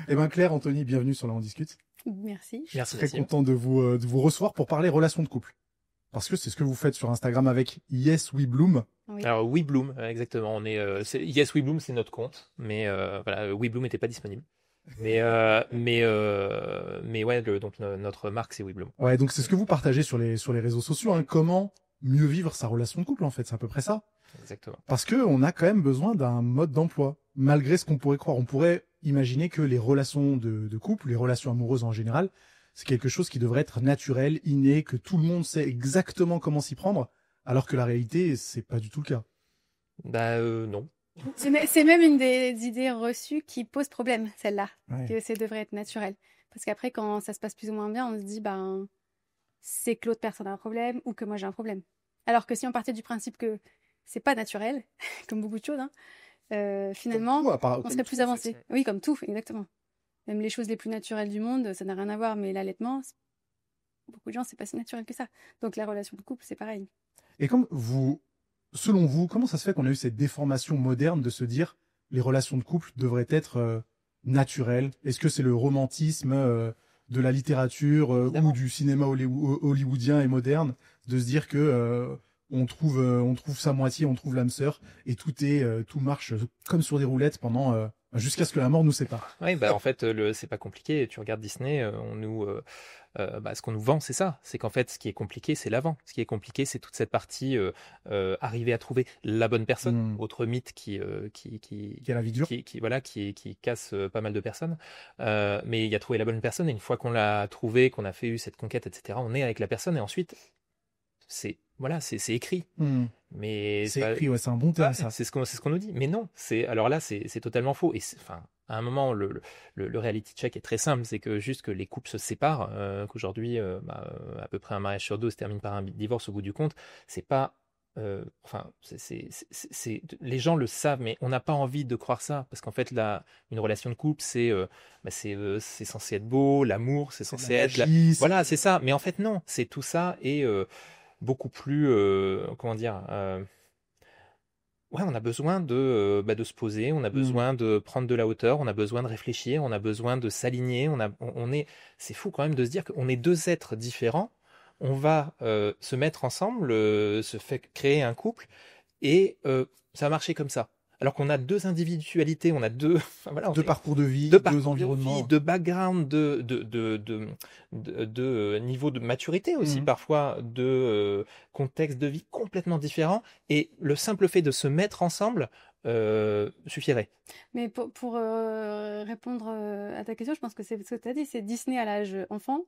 Eh ben Claire, Anthony, bienvenue sur La On Discute. Merci. Merci Très Nassim. content de vous recevoir pour parler relations de couple. Parce que c'est ce que vous faites sur Instagram avec Yes We Bloom. Oui. Alors WeBloom, exactement. Yes WeBloom, c'est notre compte, mais voilà, WeBloom n'était pas disponible. Mais ouais, donc notre marque c'est WeBloom. Ouais, donc c'est ce que vous partagez sur les réseaux sociaux. Hein. Comment mieux vivre sa relation de couple, en fait, c'est à peu près ça. Exactement. Parce que on a quand même besoin d'un mode d'emploi. Malgré ce qu'on pourrait croire, on pourrait imaginer que les relations de couple, les relations amoureuses en général, c'est quelque chose qui devrait être naturel, inné, que tout le monde sait exactement comment s'y prendre, alors que la réalité, c'est pas du tout le cas. Non. C'est même une des idées reçues qui pose problème, celle-là, Ouais. que ça devrait être naturel. Parce qu'après, quand ça se passe plus ou moins bien, on se dit, c'est que l'autre personne a un problème ou que moi j'ai un problème. Alors que si on partait du principe que c'est pas naturel, comme beaucoup de choses, finalement, on serait plus avancé. Oui, comme tout, exactement. Même les choses les plus naturelles du monde, ça n'a rien à voir, mais l'allaitement, beaucoup de gens, c'est pas si naturel que ça. Donc la relation de couple, c'est pareil. Et selon vous, comment ça se fait qu'on a eu cette déformation moderne de se dire les relations de couple devraient être naturelles? Est-ce que c'est le romantisme de la littérature ou du cinéma hollywoodien et moderne de se dire que on trouve sa moitié, on trouve l'âme sœur et tout marche comme sur des roulettes pendant jusqu'à ce que la mort nous sépare. Oui, en fait, c'est pas compliqué. Tu regardes Disney, ce qu'on nous vend, c'est ça. C'est qu'en fait, ce qui est compliqué, c'est l'avant. Ce qui est compliqué, c'est toute cette partie arriver à trouver la bonne personne. Autre mythe qui a la vie dure, qui casse pas mal de personnes. Mais il y a trouvé la bonne personne et une fois qu'on l'a trouvé, qu'on a fait cette conquête, etc. On est avec la personne et ensuite, c'est écrit. Mais c'est écrit, ouais, c'est un bon terme, ça. C'est ce qu'on nous dit. Mais non, alors là, c'est totalement faux. Et à un moment, le reality check est très simple, c'est que juste que les couples se séparent, qu'aujourd'hui, à peu près un mariage sur deux se termine par un divorce au bout du compte. C'est pas, les gens le savent, mais on n'a pas envie de croire ça, parce qu'en fait, une relation de couple, c'est censé être beau, l'amour, c'est censé être, voilà, c'est ça. Mais en fait, non, c'est tout ça et beaucoup plus, comment dire. Ouais, on a besoin de se poser, on a besoin de prendre de la hauteur, on a besoin de réfléchir, on a besoin de s'aligner. C'est fou quand même de se dire qu'on est deux êtres différents. On va se mettre ensemble, se fait créer un couple, et ça va marcher comme ça. Alors qu'on a deux individualités, on a deux parcours de vie, deux environnements, de background, de niveau de maturité aussi, parfois de contexte de vie complètement différents. Et le simple fait de se mettre ensemble suffirait. Mais pour répondre à ta question, je pense que c'est ce que tu as dit, c'est Disney à l'âge enfant.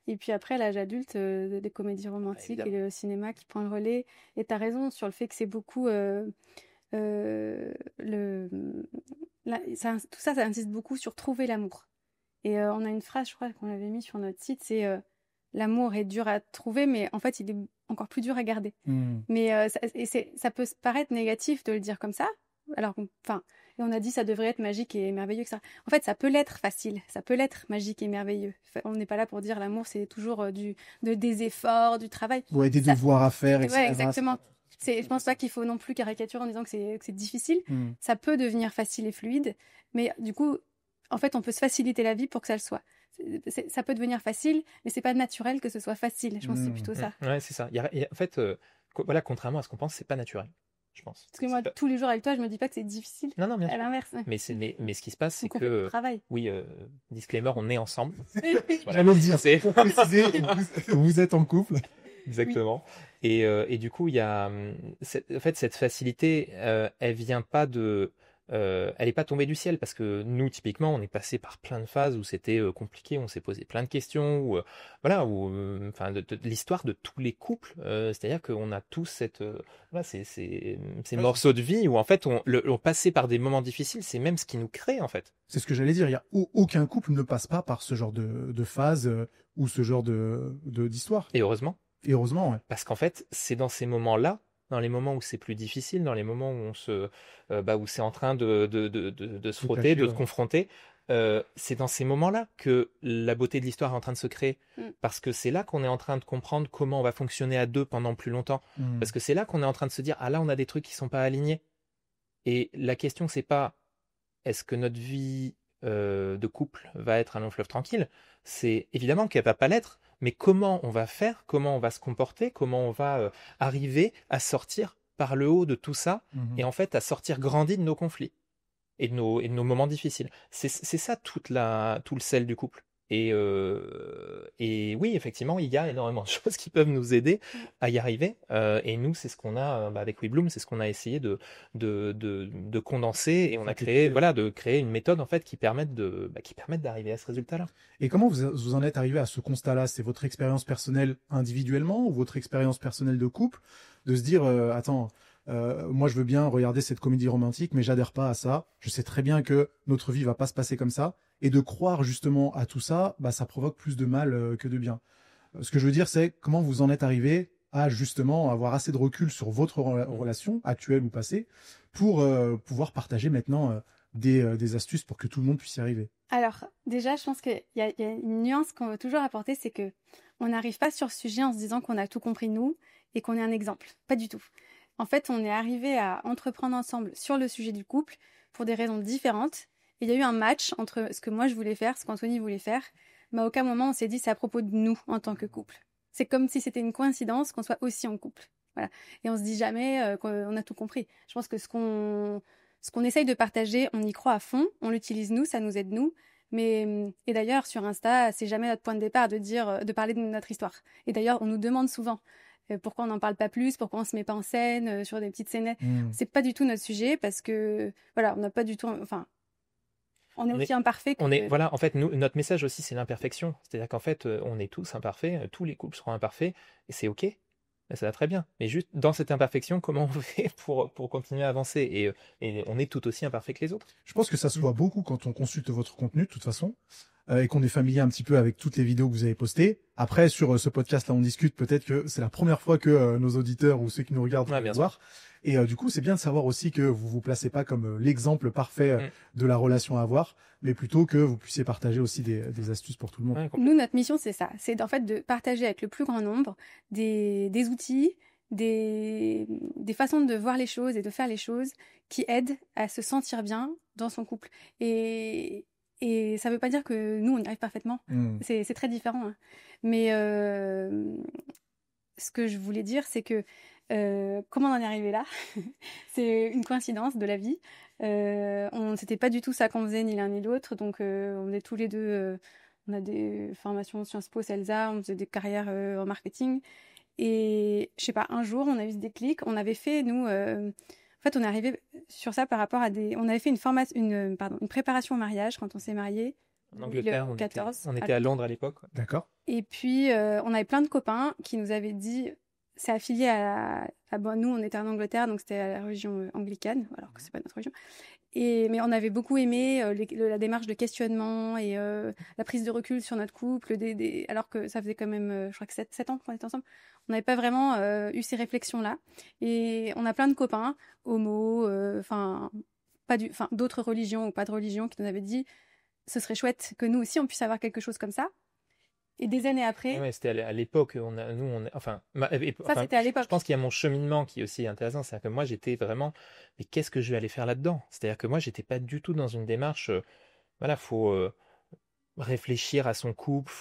Et puis après, à l'âge adulte, des comédies romantiques et le cinéma qui prend le relais. Et tu as raison sur le fait que c'est beaucoup... tout ça insiste beaucoup sur trouver l'amour. Et on a une phrase, je crois, qu'on avait mis sur notre site, c'est l'amour est dur à trouver, mais en fait, il est encore plus dur à garder. Mais ça peut paraître négatif de le dire comme ça, alors et on a dit ça devrait être magique et merveilleux que ça. En fait, ça peut l'être facile, ça peut l'être magique et merveilleux. On n'est pas là pour dire l'amour, c'est toujours des efforts, du travail. Ouais, des devoirs à faire, etc. Ouais, exactement. Je pense pas qu'il faut non plus caricaturer en disant que c'est difficile. Ça peut devenir facile et fluide, mais du coup, en fait, on peut se faciliter la vie pour que ça le soit. Ça peut devenir facile, mais c'est pas naturel que ce soit facile. Je pense que c'est plutôt ça. Ouais, c'est ça. En fait, voilà, contrairement à ce qu'on pense, c'est pas naturel. Je pense. Parce que moi, tous les jours avec toi, je me dis pas que c'est difficile. Non, bien sûr. À l'inverse. Ouais. Mais ce qui se passe, c'est que... travail. Oui, disclaimer, on est ensemble. Voilà. J'allais le dire. C'est préciser, vous êtes en couple. Exactement. Oui. Et du coup, il y a en fait cette facilité, elle vient pas elle n'est pas tombée du ciel parce que nous, typiquement, on est passé par plein de phases où c'était compliqué, on s'est posé plein de questions, de l'histoire de tous les couples, c'est-à-dire qu'on a tous ces morceaux de vie où en fait on passait par des moments difficiles, c'est même ce qui nous crée en fait. C'est ce que j'allais dire, aucun couple ne passe pas par ce genre de phase ou ce genre d'histoire. Et heureusement. Et heureusement, ouais. Parce qu'en fait, c'est dans ces moments-là, dans les moments où c'est plus difficile, dans les moments où où c'est en train de se frotter, de se confronter, c'est dans ces moments-là que la beauté de l'histoire est en train de se créer. Parce que c'est là qu'on est en train de comprendre comment on va fonctionner à deux pendant plus longtemps. Parce que c'est là qu'on est en train de se dire, ah là, on a des trucs qui sont pas alignés. Et la question, c'est pas, est-ce que notre vie de couple va être un long fleuve tranquille. C'est évidemment qu'elle va pas l'être, mais comment on va faire, comment on va se comporter, comment on va arriver à sortir par le haut de tout ça, et en fait à sortir grandi de nos conflits et de nos moments difficiles. C'est ça tout le sel du couple. Et oui, effectivement, il y a énormément de choses qui peuvent nous aider à y arriver. Et nous, c'est ce qu'on a avec WeBloom, c'est ce qu'on a essayé de condenser, et on a créé une méthode en fait qui permette d'arriver à ce résultat-là. Et comment vous en êtes arrivé à ce constat-là? C'est votre expérience personnelle individuellement ou votre expérience personnelle de couple, de se dire attends, moi je veux bien regarder cette comédie romantique, mais j'adhère pas à ça. Je sais très bien que notre vie va pas se passer comme ça. Et de croire justement à tout ça, ça provoque plus de mal que de bien. Ce que je veux dire, c'est comment vous en êtes arrivé à justement avoir assez de recul sur votre relation, actuelle ou passée, pour pouvoir partager maintenant des astuces pour que tout le monde puisse y arriver. Alors, déjà, je pense qu'il y a une nuance qu'on veut toujours apporter, c'est que on n'arrive pas sur ce sujet en se disant qu'on a tout compris nous et qu'on est un exemple. Pas du tout. En fait, on est arrivé à entreprendre ensemble sur le sujet du couple pour des raisons différentes. Il y a eu un match entre ce que moi je voulais faire, ce qu'Anthony voulait faire, mais à aucun moment on s'est dit c'est à propos de nous en tant que couple. C'est comme si c'était une coïncidence qu'on soit aussi en couple. Voilà. Et on se dit jamais qu'on a tout compris. Je pense que ce qu'on essaye de partager, on y croit à fond, on l'utilise nous, ça nous aide nous. Et d'ailleurs sur Insta, c'est jamais notre point de départ de parler de notre histoire. Et d'ailleurs on nous demande souvent pourquoi on n'en parle pas plus, pourquoi on se met pas en scène sur des petites scénettes. C'est pas du tout notre sujet parce que voilà, on n'a pas du tout, on est aussi imparfait. Voilà, en fait, notre message aussi, c'est l'imperfection. C'est-à-dire qu'en fait, on est tous imparfaits, tous les couples seront imparfaits, et c'est OK. Ça va très bien. Mais juste dans cette imperfection, comment on fait pour continuer à avancer, et on est tout aussi imparfait que les autres. Je pense que ça se voit beaucoup quand on consulte votre contenu, de toute façon, et qu'on est familier un petit peu avec toutes les vidéos que vous avez postées. Après, sur ce podcast-là, on discute. Peut-être que c'est la première fois que nos auditeurs ou ceux qui nous regardent vont voir. Et du coup, c'est bien de savoir aussi que vous vous placez pas comme l'exemple parfait de la relation à avoir, mais plutôt que vous puissiez partager aussi des astuces pour tout le monde. Ouais, nous, notre mission, c'est ça. C'est en fait de partager avec le plus grand nombre des outils, des façons de voir les choses et de faire les choses qui aident à se sentir bien dans son couple. Et ça veut pas dire que nous, on y arrive parfaitement. C'est très différent. Hein. Mais ce que je voulais dire, c'est que comment on en est arrivé là? C'est une coïncidence de la vie. C'était pas du tout ça qu'on faisait ni l'un ni l'autre. Donc on est tous les deux, on a des formations Sciences Po, CELSA, on faisait des carrières en marketing. Et je sais pas, un jour on a eu ce déclic. On avait fait nous, en fait on est arrivé sur ça par rapport à on avait fait une préparation au mariage quand on s'est mariés. En Angleterre, on était à Londres à l'époque. D'accord. Et puis on avait plein de copains qui nous avaient dit. C'est affilié nous, on était en Angleterre, donc c'était à la religion anglicane, alors que c'est pas notre religion. Mais on avait beaucoup aimé la démarche de questionnement et la prise de recul sur notre couple, alors que ça faisait quand même, je crois que 7 ans qu'on était ensemble. On n'avait pas vraiment eu ces réflexions-là. Et on a plein de copains, homo, d'autres religions ou pas de religion, qui nous avaient dit ce serait chouette que nous aussi on puisse avoir quelque chose comme ça. Et des années après. Ouais, c'était à l'époque, c'était à l'époque. Je pense qu'il y a mon cheminement qui est aussi intéressant. C'est-à-dire que moi, j'étais vraiment, mais qu'est-ce que je vais aller faire là-dedans? C'est-à-dire que moi, j'étais pas du tout dans une démarche, faut réfléchir à son couple,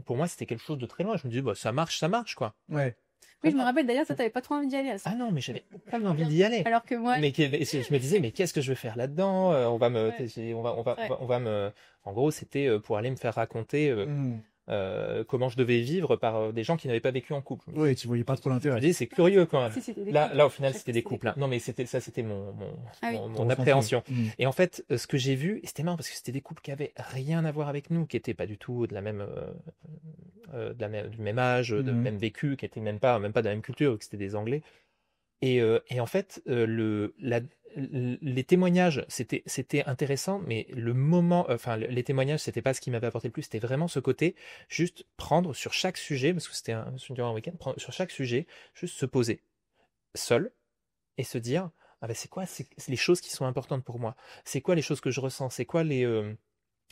pour moi, c'était quelque chose de très loin. Je me disais, ça marche, quoi. Ouais. Oui, je me rappelle d'ailleurs, ça t'avais pas trop envie d'y aller. Ah non, mais j'avais pas envie d'y aller. Alors que moi. Mais je me disais, mais qu'est-ce que je vais faire là-dedans? On va me, en gros, c'était pour aller me faire raconter comment je devais vivre par des gens qui n'avaient pas vécu en couple. Oui, tu voyais pas trop l'intérêt. Je me disais, c'est curieux quand même. Si, là, au final, c'était des couples. Hein. Non, mais c'était mon appréhension. Et en fait, ce que j'ai vu, et c'était marrant parce que c'était des couples qui avaient rien à voir avec nous, qui étaient pas du tout de la même, du même âge, de même vécu, qui étaient même pas de la même culture, que c'était des Anglais. Et en fait, les témoignages, c'était intéressant, mais les témoignages, c'était pas ce qui m'avait apporté le plus. C'était vraiment ce côté, juste prendre sur chaque sujet, parce que c'était durant un week-end, prendre sur chaque sujet, juste se poser seul et se dire, c'est quoi, c'est les choses qui sont importantes pour moi. C'est quoi les choses que je ressens. C'est quoi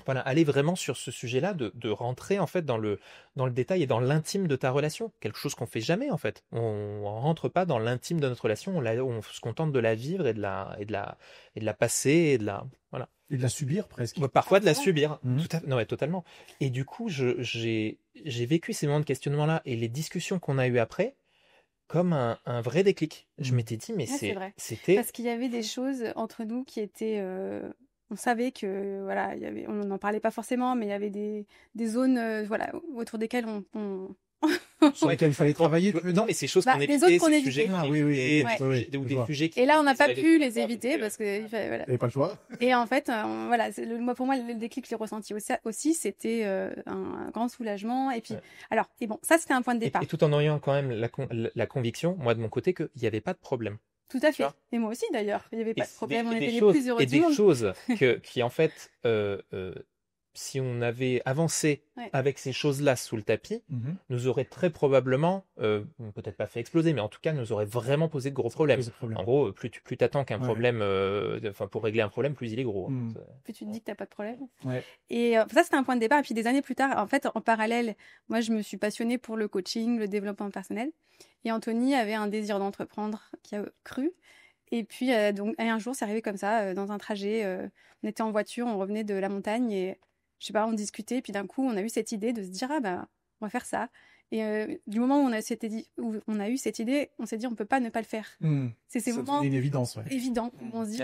aller vraiment sur ce sujet-là, de rentrer en fait dans le détail et dans l'intime de ta relation, quelque chose qu'on fait jamais en fait. On rentre pas dans l'intime de notre relation, on se contente de la vivre et de la passer et voilà. Et de la subir presque. Parfois de la subir, non, ouais, totalement. Et du coup, j'ai vécu ces moments de questionnement-là et les discussions qu'on a eues après comme un vrai déclic. Je m'étais dit, mais c'était... Parce qu'il y avait des choses entre nous qui étaient... On savait que, voilà, on n'en parlait pas forcément, mais il y avait des zones voilà, autour desquelles sur lesquels il fallait travailler. Non, mais ces choses qu'on évitait, les autres qu'on ces évitait. sujets ou des sujets qui... Et là, on n'a pas pu les éviter parce que voilà. Il n'y avait pas le choix. Et en fait, voilà, moi pour moi, le déclic que j'ai ressenti aussi, c'était un grand soulagement. Et puis, alors, et bon, ça c'était un point de départ. Et tout en ayant quand même la conviction, moi de mon côté, qu'il n'y avait pas de problème. Tout à fait. Et moi aussi d'ailleurs, il n'y avait pas de problème. On était les plus heureux du monde. Et des choses qui en fait, si on avait avancé avec ces choses-là sous le tapis, nous aurait très probablement, peut-être pas fait exploser, mais en tout cas, nous aurait vraiment posé de gros problèmes. En gros, plus t'attends qu'un problème, pour régler un problème, plus il est gros. Plus tu te dis que t'as pas de problème. Ouais. Et ça, c'était un point de départ. Et puis des années plus tard, en fait, en parallèle, moi, je me suis passionnée pour le coaching, le développement personnel. Et Anthony avait un désir d'entreprendre qui a cru. Et puis, donc, un jour, c'est arrivé comme ça, dans un trajet. On était en voiture, on revenait de la montagne et je sais pas, on discutait, puis d'un coup, on a eu cette idée de se dire, on va faire ça. Et du moment où on a eu cette idée, on s'est dit, on peut pas ne pas le faire. C'est ces moments une évidence, évidents où on se dit...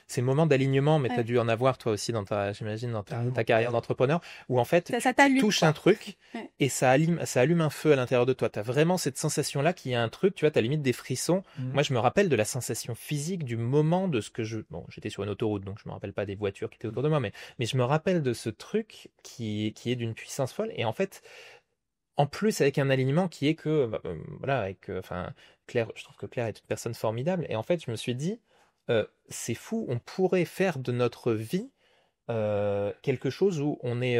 C'est le moment d'alignement, mais tu as dû en avoir toi aussi j'imagine, dans ta carrière d'entrepreneur, où en fait, ça tu touches un truc et ça allume un feu à l'intérieur de toi. Tu as vraiment cette sensation-là qu'il y a un truc, tu vois, tu as limite des frissons. Moi, je me rappelle de la sensation physique du moment de ce que j'étais sur une autoroute, donc je me rappelle pas des voitures qui étaient autour de moi, mais je me rappelle de ce truc qui est d'une puissance folle. Et en fait, en plus avec un alignement qui est que Claire, je trouve que Claire est une personne formidable et en fait je me suis dit c'est fou, on pourrait faire de notre vie quelque chose où on est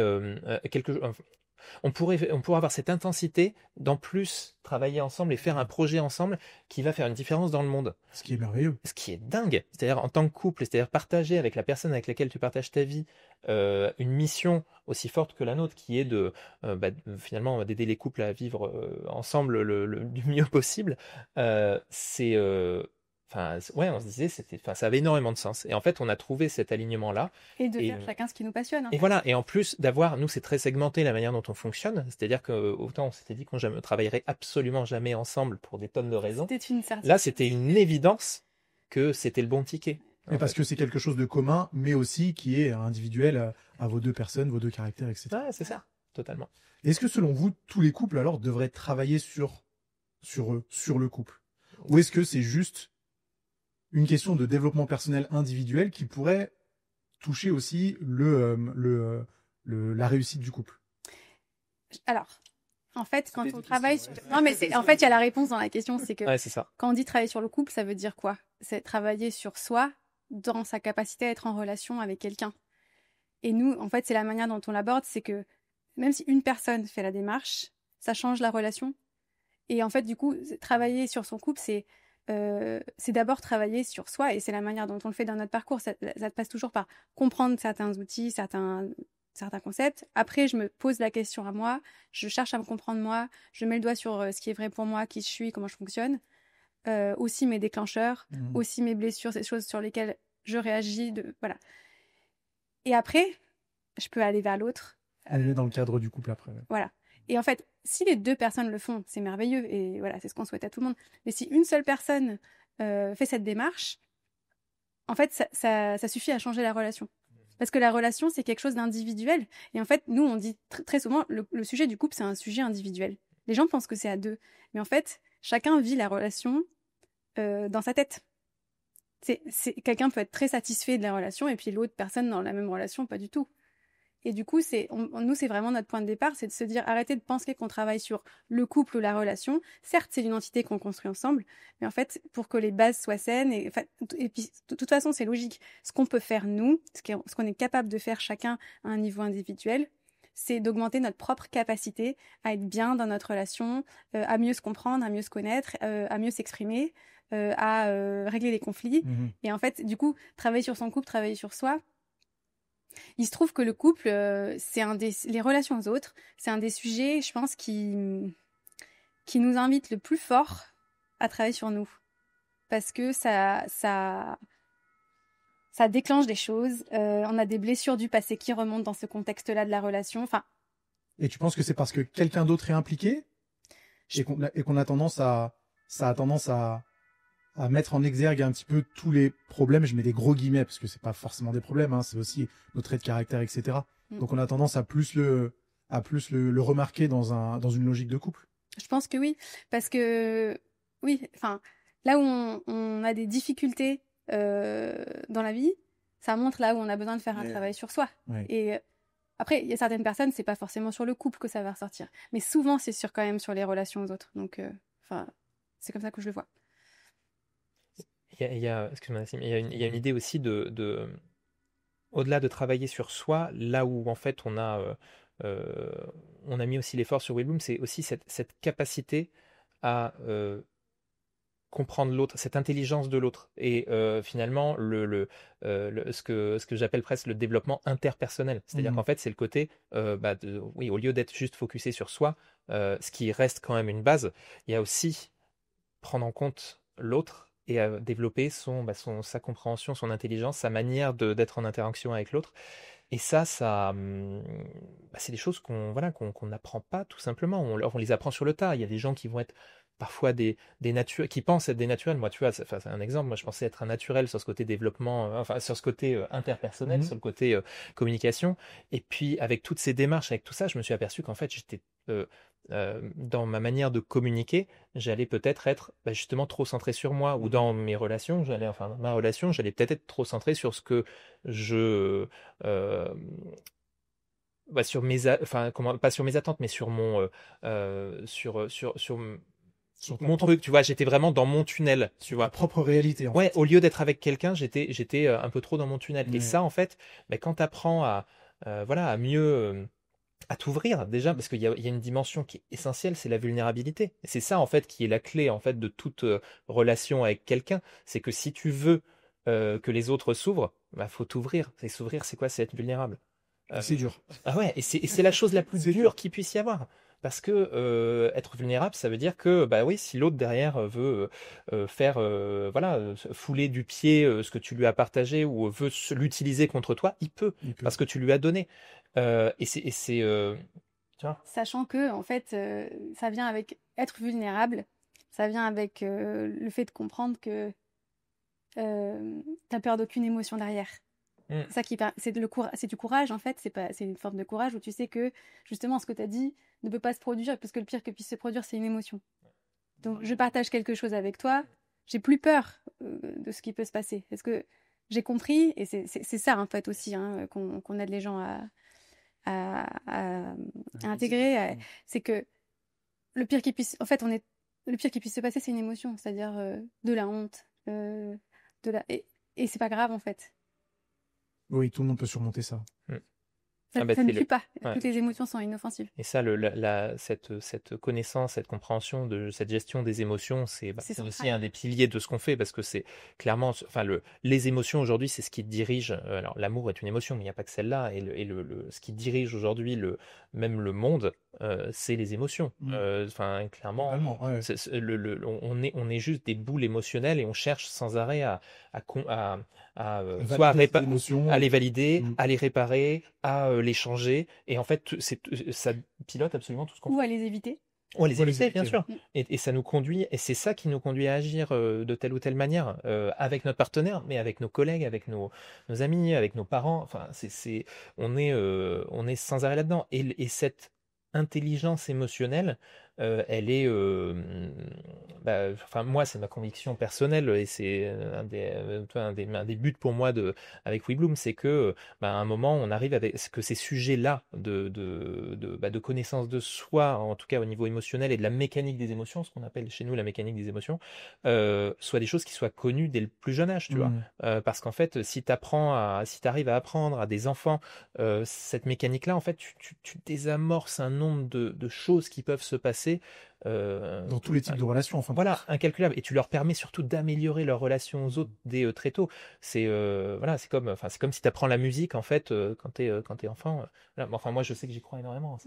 on pourrait avoir cette intensité d'en plus travailler ensemble et faire un projet ensemble qui va faire une différence dans le monde. Ce qui est merveilleux. Ce qui est dingue. C'est-à-dire en tant que couple, c'est-à-dire partager avec la personne avec laquelle tu partages ta vie une mission aussi forte que la nôtre qui est finalement d'aider les couples à vivre ensemble du mieux possible. On se disait, ça avait énormément de sens. Et en fait, on a trouvé cet alignement-là. Et de faire chacun ce qui nous passionne. Et voilà. Et en plus nous, c'est très segmenté la manière dont on fonctionne. C'est-à-dire qu'autant on s'était dit qu'on ne travaillerait absolument jamais ensemble pour des tonnes de raisons. Là, c'était une évidence que c'était le bon ticket. Et parce que c'est quelque chose de commun, mais aussi qui est individuel à vos deux personnes, vos deux caractères, etc. Ouais, c'est ça. Totalement. Est-ce que selon vous, tous les couples alors devraient travailler sur eux, sur le couple? Ou est-ce que c'est juste une question de développement personnel individuel qui pourrait toucher aussi la réussite du couple? Alors, en fait, quand on travaille sur... Non, mais en fait, il y a la réponse dans la question, c'est que c'est ça. Quand on dit travailler sur le couple, ça veut dire quoi? C'est travailler sur soi dans sa capacité à être en relation avec quelqu'un. Et nous, en fait, c'est la manière dont on l'aborde, c'est que même si une personne fait la démarche, ça change la relation. Et en fait, du coup, travailler sur son couple, c'est d'abord travailler sur soi et c'est la manière dont on le fait dans notre parcours. Ça passe toujours par comprendre certains outils, certains concepts. Après, je me pose la question à moi, je cherche à me comprendre moi, je mets le doigt sur ce qui est vrai pour moi, qui je suis, comment je fonctionne. Aussi mes déclencheurs, aussi mes blessures, ces choses sur lesquelles je réagis. Voilà. Et après, je peux aller vers l'autre. Aller dans le cadre du couple après. Ouais. Voilà. Et en fait, si les deux personnes le font, c'est merveilleux. Et voilà, c'est ce qu'on souhaite à tout le monde. Mais si une seule personne fait cette démarche, en fait, ça suffit à changer la relation. Parce que la relation, c'est quelque chose d'individuel. Et en fait, nous, on dit très souvent, le sujet du couple, c'est un sujet individuel. Les gens pensent que c'est à deux. Mais en fait, chacun vit la relation dans sa tête. Quelqu'un peut être très satisfait de la relation et puis l'autre personne dans la même relation, pas du tout. Et du coup, nous, c'est vraiment notre point de départ, c'est de se dire, arrêtez de penser qu'on travaille sur le couple ou la relation. Certes, c'est une entité qu'on construit ensemble, mais en fait, pour que les bases soient saines, et puis, de toute façon, c'est logique. Ce qu'on peut faire, nous, ce qu'on est capable de faire chacun à un niveau individuel, c'est d'augmenter notre propre capacité à être bien dans notre relation, à mieux se comprendre, à mieux se connaître, à mieux s'exprimer, à régler les conflits. Et en fait, du coup, travailler sur son couple, travailler sur soi, il se trouve que le couple, les relations aux autres, c'est un des sujets, je pense, qui nous invite le plus fort à travailler sur nous. Parce que ça ça déclenche des choses. On a des blessures du passé qui remontent dans ce contexte-là de la relation. Enfin. Et tu penses que c'est parce que quelqu'un d'autre est impliqué et qu'on a tendance ça a tendance à mettre en exergue un petit peu tous les problèmes, je mets des gros guillemets parce que c'est pas forcément des problèmes, hein, c'est aussi nos traits de caractère, etc. Donc on a tendance à plus le remarquer dans une logique de couple. Je pense que oui, parce que oui, enfin là où on a des difficultés dans la vie, ça montre là où on a besoin de faire un travail sur soi. Ouais. Et après, il y a certaines personnes, c'est pas forcément sur le couple que ça va ressortir, mais souvent c'est quand même sur les relations aux autres. Donc, c'est comme ça que je le vois. Excuse-moi Nassim, il y a une idée aussi au-delà de travailler sur soi, là où en fait on a mis aussi l'effort sur Will Bloom, c'est aussi cette capacité à comprendre l'autre, cette intelligence de l'autre, et finalement ce que j'appelle presque le développement interpersonnel. C'est-à-dire qu'en fait c'est le côté, oui, au lieu d'être juste focusé sur soi, ce qui reste quand même une base, il y a aussi prendre en compte l'autre et à développer sa compréhension, son intelligence, sa manière d'être en interaction avec l'autre. Et ça c'est des choses qu'on n'apprend pas tout simplement. On les apprend sur le tas. Il y a des gens qui vont être parfois des naturels, qui pensent être des naturels. Moi, tu vois, c'est un exemple. Moi, je pensais être un naturel sur ce côté développement, sur ce côté interpersonnel, sur le côté communication. Et puis, avec toutes ces démarches, avec tout ça, je me suis aperçu qu'en fait, j'étais dans ma manière de communiquer, j'allais peut-être être justement trop centré sur moi, ou dans mes relations, dans ma relation, j'allais peut-être être trop centré sur ce que je sur mes pas sur mes attentes, mais sur mon sur mon truc, tu vois, j'étais vraiment dans mon tunnel, tu vois, propre réalité. Ouais, au lieu d'être avec quelqu'un, j'étais un peu trop dans mon tunnel. Et ça, en fait, quand tu apprends à mieux à t'ouvrir déjà, parce qu'il y a une dimension qui est essentielle, c'est la vulnérabilité. Et c'est ça en fait qui est la clé en fait de toute relation avec quelqu'un. C'est que si tu veux que les autres s'ouvrent, faut t'ouvrir. Et s'ouvrir, c'est quoi? C'est être vulnérable. C'est dur. Ah ouais, et c'est la chose la plus dure qu'il puisse y avoir. Parce que être vulnérable, ça veut dire que oui, si l'autre derrière veut faire fouler du pied ce que tu lui as partagé, ou veut l'utiliser contre toi, il peut, parce que tu lui as donné. Et c'est tu vois. Sachant que en fait, ça vient avec être vulnérable, ça vient avec le fait de comprendre que t'as peur d'aucune émotion derrière. Ça c'est du courage en fait, c'est une forme de courage où tu sais que justement ce que tu as dit ne peut pas se produire, parce que le pire que puisse se produire, c'est une émotion. Donc je partage quelque chose avec toi, j'ai plus peur de ce qui peut se passer, parce que j'ai compris, et c'est ça en fait aussi qu'on aide les gens à intégrer, c'est que le pire qui puisse se passer, c'est une émotion, c'est-à-dire de la honte, et c'est pas grave en fait. Oui, tout le monde peut surmonter ça. Ça ne tue pas. Toutes les émotions sont inoffensives. Et ça, cette connaissance, cette compréhension de cette gestion des émotions, c'est aussi un des piliers de ce qu'on fait, parce que c'est clairement, les émotions aujourd'hui, c'est ce qui dirige. Alors, l'amour est une émotion, mais il n'y a pas que celle-là. Et ce qui dirige aujourd'hui même le monde, c'est les émotions. Clairement, on est juste des boules émotionnelles, et on cherche sans arrêt à les valider, à les réparer, à les changer, et en fait ça pilote absolument tout ce qu'on fait. Ou à les éviter. Ou à les éviter, bien sûr. Et ça nous conduit, et c'est ça qui nous conduit à agir de telle ou telle manière, avec notre partenaire, mais avec nos collègues, avec nos amis, avec nos parents. On est sans arrêt là-dedans. Et cette intelligence émotionnelle, elle est moi, c'est ma conviction personnelle, et c'est un des buts pour moi avec We Bloom, c'est que à un moment on arrive avec que ces sujets-là de connaissance de soi, en tout cas au niveau émotionnel, et de la mécanique des émotions, ce qu'on appelle chez nous la mécanique des émotions, soient des choses qui soient connues dès le plus jeune âge, tu vois. Parce qu'en fait, si tu arrives à apprendre à des enfants cette mécanique-là, en fait, tu désamorces un nombre de choses qui peuvent se passer dans tous les types de relations, voilà, incalculable. Et tu leur permets surtout d'améliorer leur relation aux autres dès très tôt. C'est comme si tu apprends la musique en fait quand t'es enfant. Moi je sais que j'y crois énormément.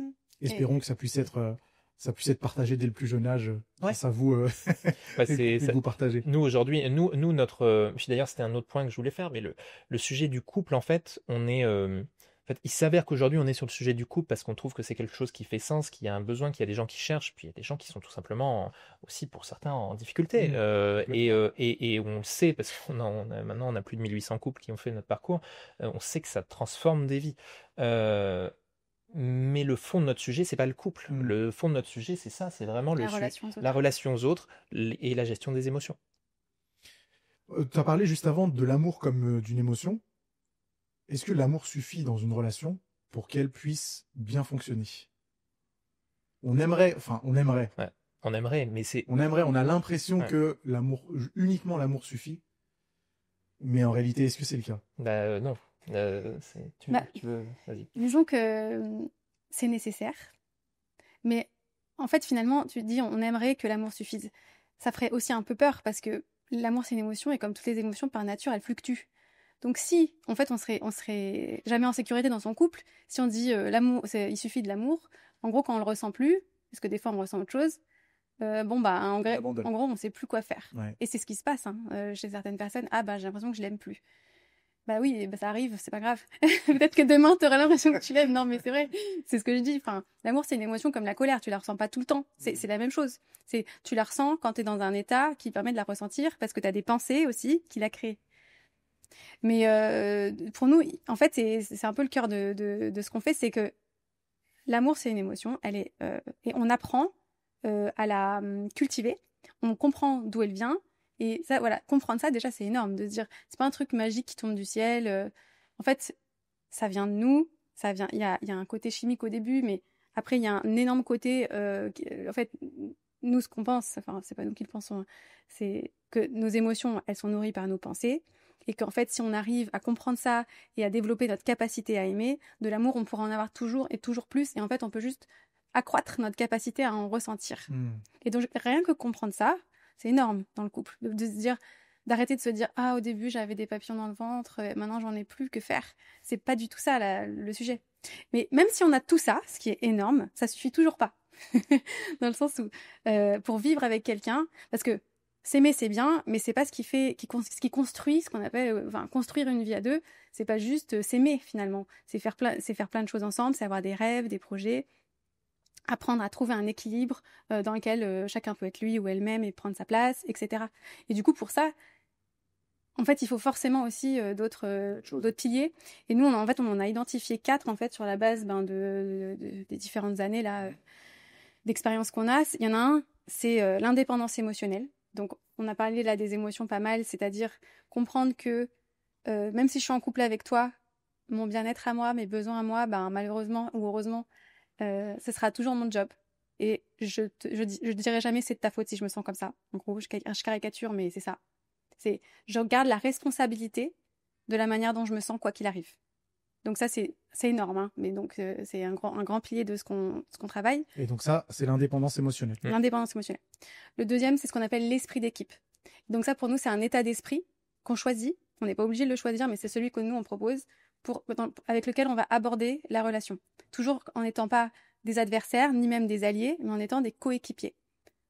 Espérons que ça puisse être ça puisse être partagé dès le plus jeune âge. Grâce à vous, vous partagez. Nous aujourd'hui, nous notre. D'ailleurs, c'était un autre point que je voulais faire, mais le sujet du couple, en fait, on est. En fait, il s'avère qu'aujourd'hui, on est sur le sujet du couple parce qu'on trouve que c'est quelque chose qui fait sens, qu'il y a un besoin, qu'il y a des gens qui cherchent, puis il y a des gens qui sont tout simplement aussi pour certains en difficulté. Et on le sait parce maintenant on a plus de 1800 couples qui ont fait notre parcours. On sait que ça transforme des vies. Mais le fond de notre sujet, c'est pas le couple. Le fond de notre sujet, c'est ça, c'est vraiment la relation aux autres et la gestion des émotions. Tu as parlé juste avant de l'amour comme d'une émotion. Est-ce que l'amour suffit dans une relation pour qu'elle puisse bien fonctionner? On aimerait, mais c'est... On a l'impression que uniquement l'amour suffit. Mais en réalité, est-ce que c'est le cas? Non. Tu veux... Vas-y. Disons que c'est nécessaire. Mais en fait, finalement, tu te dis, on aimerait que l'amour suffise. Ça ferait aussi un peu peur parce que l'amour, c'est une émotion et comme toutes les émotions, par nature, elles fluctuent. Donc si, en fait, on serait jamais en sécurité dans son couple, si on dit l'amour, il suffit de l'amour, en gros, quand on le ressent plus, parce que des fois on ressent autre chose, en gros, on sait plus quoi faire. Ouais. Et c'est ce qui se passe chez certaines personnes. J'ai l'impression que je l'aime plus. Bah oui, ça arrive, c'est pas grave. Peut-être que demain, tu auras l'impression que tu l'aimes. Non, mais c'est vrai, c'est ce que je dis. Enfin, l'amour, c'est une émotion comme la colère, tu la ressens pas tout le temps. C'est la même chose. Tu la ressens quand tu es dans un état qui permet de la ressentir, parce que tu as des pensées aussi qui la créent. Mais pour nous, en fait, c'est un peu le cœur de ce qu'on fait, c'est que l'amour, c'est une émotion, et on apprend à la cultiver, on comprend d'où elle vient, et ça, voilà, comprendre ça, déjà, c'est énorme, de se dire, c'est pas un truc magique qui tombe du ciel, en fait, ça vient de nous, il y a un côté chimique au début, mais après, il y a un énorme côté, en fait, nous, ce qu'on pense, enfin, c'est pas nous qui le pensons, c'est que nos émotions, elles sont nourries par nos pensées, et qu'en fait, si on arrive à comprendre ça et à développer notre capacité à aimer, de l'amour, on pourra en avoir toujours et toujours plus. Et en fait, on peut juste accroître notre capacité à en ressentir. Et donc, rien que comprendre ça, c'est énorme dans le couple. De se dire, d'arrêter de se dire, au début, j'avais des papillons dans le ventre, maintenant, j'en ai plus, que faire? C'est pas du tout ça, le sujet. Mais même si on a tout ça, ce qui est énorme, ça suffit toujours pas. Dans le sens où, pour vivre avec quelqu'un, parce que s'aimer, c'est bien, mais c'est pas ce qui construit ce qu'on appelle, construire une vie à deux. C'est pas juste s'aimer finalement. C'est faire plein de choses ensemble, c'est avoir des rêves, des projets, apprendre à trouver un équilibre dans lequel chacun peut être lui ou elle-même et prendre sa place, etc. Et du coup, pour ça, en fait, il faut forcément aussi d'autres piliers. Et nous, on en a identifié 4 en fait sur la base des différentes années là d'expérience qu'on a. Il y en a un, c'est l'indépendance émotionnelle. Donc, on a parlé là des émotions pas mal, c'est-à-dire comprendre que même si je suis en couple avec toi, mon bien-être à moi, mes besoins à moi, malheureusement ou heureusement, ce sera toujours mon job. Et je dirai jamais c'est de ta faute si je me sens comme ça. En gros, je caricature, mais c'est ça. Je garde la responsabilité de la manière dont je me sens quoi qu'il arrive. Donc ça, c'est énorme, hein. Mais donc c'est un grand pilier de ce qu'on travaille. Et donc ça, c'est l'indépendance émotionnelle. L'indépendance émotionnelle. Le deuxième, c'est ce qu'on appelle l'esprit d'équipe. Donc ça, pour nous, c'est un état d'esprit qu'on choisit. On n'est pas obligé de le choisir, mais c'est celui que nous, on propose avec lequel on va aborder la relation. Toujours en n'étant pas des adversaires, ni même des alliés, mais en étant des coéquipiers.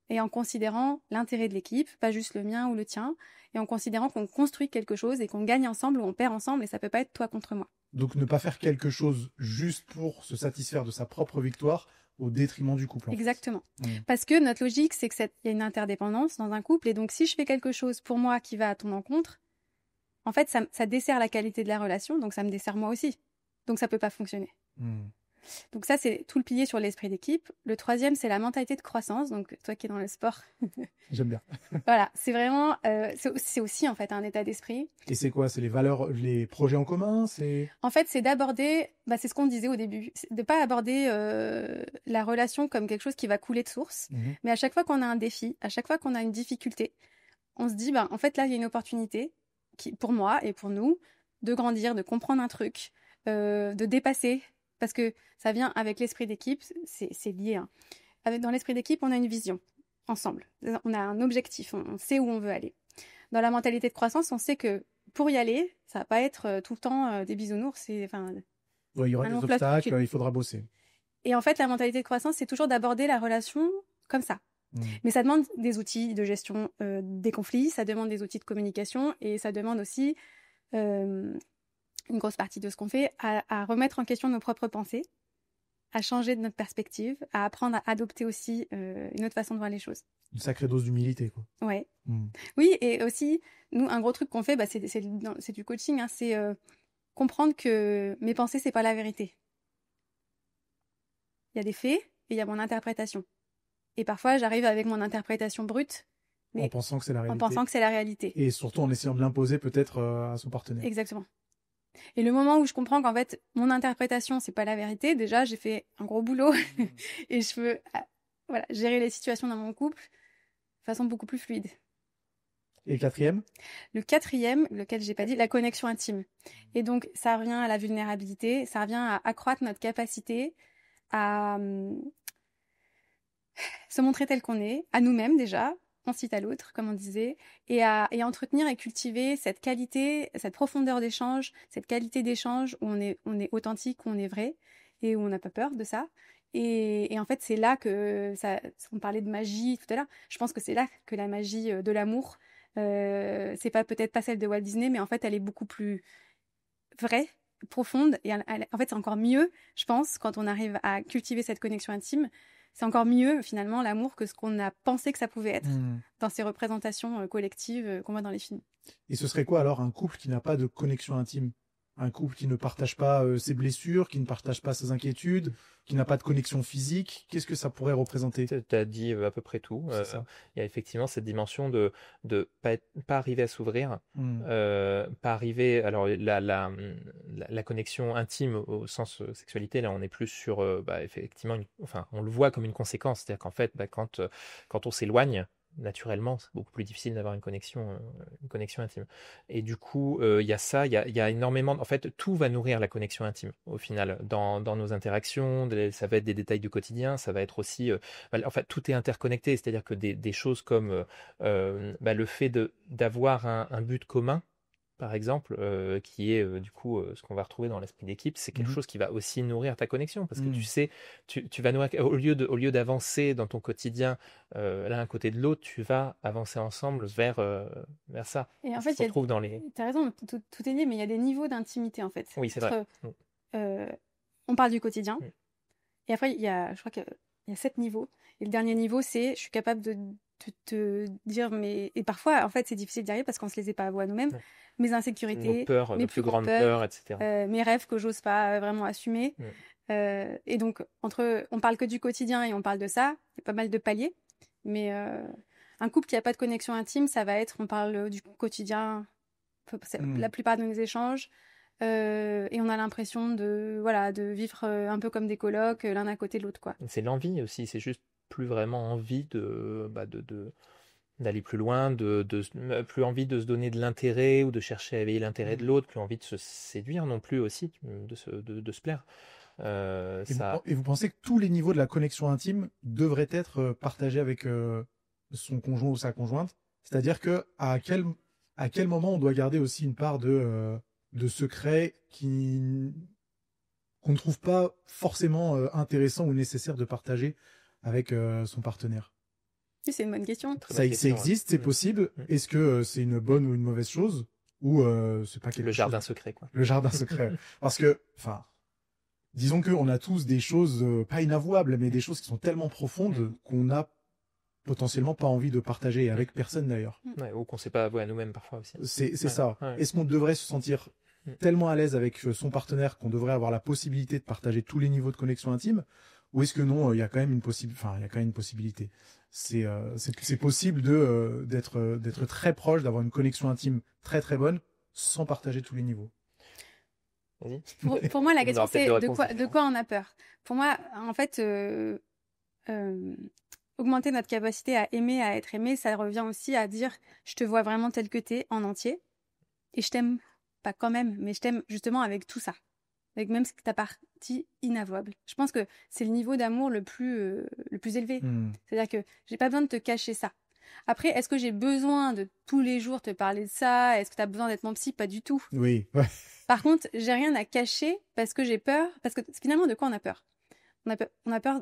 Et en considérant l'intérêt de l'équipe, pas juste le mien ou le tien, et en considérant qu'on construit quelque chose et qu'on gagne ensemble ou on perd ensemble, et ça peut pas être toi contre moi. Donc ne pas faire quelque chose juste pour se satisfaire de sa propre victoire au détriment du couple. Exactement. Parce que notre logique, c'est qu'il y a une interdépendance dans un couple, et donc si je fais quelque chose pour moi qui va à ton encontre, en fait, ça dessert la qualité de la relation, donc ça me dessert moi aussi. Donc ça peut pas fonctionner. Donc ça, c'est tout le pilier sur l'esprit d'équipe. Le troisième, c'est la mentalité de croissance. Donc toi qui es dans le sport. J'aime bien. Voilà, c'est vraiment, c'est aussi en fait un état d'esprit. Et c'est quoi? C'est les valeurs, les projets en commun? En fait, c'est d'aborder, c'est ce qu'on disait au début, de pas aborder la relation comme quelque chose qui va couler de source, mais à chaque fois qu'on a un défi, à chaque fois qu'on a une difficulté, on se dit, en fait là, il y a une opportunité pour moi et pour nous de grandir, de comprendre un truc, de dépasser. Parce que ça vient avec l'esprit d'équipe, c'est lié. Hein. Dans l'esprit d'équipe, on a une vision, ensemble. On a un objectif, on sait où on veut aller. Dans la mentalité de croissance, on sait que pour y aller, ça va pas être tout le temps des bisounours. Il y aura des obstacles, il faudra bosser. Et en fait, la mentalité de croissance, c'est toujours d'aborder la relation comme ça. Mais ça demande des outils de gestion des conflits, ça demande des outils de communication et ça demande aussi une grosse partie de ce qu'on fait à remettre en question nos propres pensées, à changer de notre perspective, à apprendre à adopter aussi une autre façon de voir les choses. Une sacrée dose d'humilité, quoi. Ouais. Oui, et aussi, nous, un gros truc qu'on fait, c'est du coaching, hein, c'est comprendre que mes pensées, c'est pas la vérité. Il y a des faits et il y a mon interprétation. Et parfois, j'arrive avec mon interprétation brute. Mais en pensant que c'est la réalité. En pensant que c'est la réalité. Et surtout en essayant de l'imposer peut-être à son partenaire. Exactement. Et le moment où je comprends qu'en fait, mon interprétation, c'est pas la vérité, déjà, j'ai fait un gros boulot. Et je peux gérer les situations dans mon couple de façon beaucoup plus fluide. Et le quatrième ? Le quatrième, lequel j'ai pas dit, la connexion intime. Et donc, ça revient à la vulnérabilité, ça revient à accroître notre capacité à se montrer tel qu'on est, à nous-mêmes déjà, ensuite à l'autre, comme on disait, et à entretenir et cultiver cette qualité, cette profondeur d'échange, cette qualité d'échange où on est authentique, où on est vrai, et où on n'a pas peur de ça. Et en fait, c'est là que on parlait de magie tout à l'heure. Je pense que c'est là que la magie de l'amour, c'est peut-être pas celle de Walt Disney, mais en fait, elle est beaucoup plus vraie, profonde, et en fait, c'est encore mieux, je pense, quand on arrive à cultiver cette connexion intime. C'est encore mieux, finalement, l'amour que ce qu'on a pensé que ça pouvait être dans ces représentations collectives qu'on voit dans les films. Et ce serait quoi alors un couple qui n'a pas de connexion intime ? Un couple qui ne partage pas ses blessures, qui ne partage pas ses inquiétudes, qui n'a pas de connexion physique, qu'est-ce que ça pourrait représenter ? Tu as dit à peu près tout. Il y a effectivement cette dimension de pas arriver à s'ouvrir, pas arriver... Alors, la connexion intime au sens sexualité, là, on est plus sur... effectivement, on le voit comme une conséquence. C'est-à-dire qu'en fait, quand on s'éloigne, naturellement, c'est beaucoup plus difficile d'avoir une connexion intime. Et du coup, il y a ça, il y a énormément... En fait, tout va nourrir la connexion intime, au final, dans nos interactions. Ça va être des détails du quotidien, ça va être aussi... en fait, tout est interconnecté, c'est-à-dire que des choses comme le fait d'avoir un but commun, par exemple, qui est du coup ce qu'on va retrouver dans l'esprit d'équipe, c'est quelque chose qui va aussi nourrir ta connexion, parce que tu sais, tu vas nourrir, au lieu d'avancer dans ton quotidien l'un à côté de l'autre, tu vas avancer ensemble vers ça. Et en fait, t'as raison, tout est lié, mais il y a des niveaux d'intimité en fait. Oui, c'est vrai. On parle du quotidien, et après je crois qu'il y a 7 niveaux, et le dernier niveau, c'est je suis capable de te dire, et parfois en fait c'est difficile d'y arriver parce qu'on se les est pas avoués à nous-mêmes, mes insécurités, mes plus grandes peurs, etc. Mes rêves que j'ose pas vraiment assumer. Et donc, on parle que du quotidien et on parle de ça, il y a pas mal de paliers. Mais un couple qui n'a pas de connexion intime, ça va être, on parle du quotidien, la plupart de nos échanges, et on a l'impression de vivre un peu comme des colocs, l'un à côté de l'autre, quoi. C'est l'envie aussi, c'est juste plus vraiment envie d'aller plus loin, plus envie de se donner de l'intérêt ou de chercher à éveiller l'intérêt de l'autre, plus envie de se séduire non plus aussi, de se plaire. Et vous pensez que tous les niveaux de la connexion intime devraient être partagés avec son conjoint ou sa conjointe ? C'est-à-dire que à quel moment on doit garder aussi une part de secret qu'on ne trouve pas forcément intéressant ou nécessaire de partager avec son partenaire ? C'est une bonne question. Ça existe, c'est possible. Est-ce que c'est une bonne ou une mauvaise chose, ou c'est pas quelque chose ? Le jardin secret, quoi. Le jardin secret. Parce que, disons qu'on a tous des choses pas inavouables, mais des choses qui sont tellement profondes qu'on n'a potentiellement pas envie de partager avec personne d'ailleurs. Ouais, ou qu'on ne sait pas avouer à nous-mêmes parfois aussi. C'est ça. Ouais. Est-ce qu'on devrait se sentir tellement à l'aise avec son partenaire qu'on devrait avoir la possibilité de partager tous les niveaux de connexion intime, ou est-ce que non, il y a quand même une possibilité. C'est possible d'être très proche, d'avoir une connexion intime très très bonne, sans partager tous les niveaux. Pour moi, la question c'est de quoi on a peur. Pour moi, en fait, augmenter notre capacité à aimer, à être aimé, ça revient aussi à dire je te vois vraiment tel que t'es en entier, et je t'aime pas quand même, mais je t'aime justement avec tout ça, avec même ta partie inavouable. Je pense que c'est le niveau d'amour le plus élevé. C'est-à-dire que j'ai pas besoin de te cacher ça. Après, est-ce que j'ai besoin de tous les jours te parler de ça ? Est-ce que tu as besoin d'être mon psy ? Pas du tout. Oui. Ouais. Par contre, j'ai rien à cacher parce que j'ai peur. Parce que finalement, de quoi on a peur ? on a peur.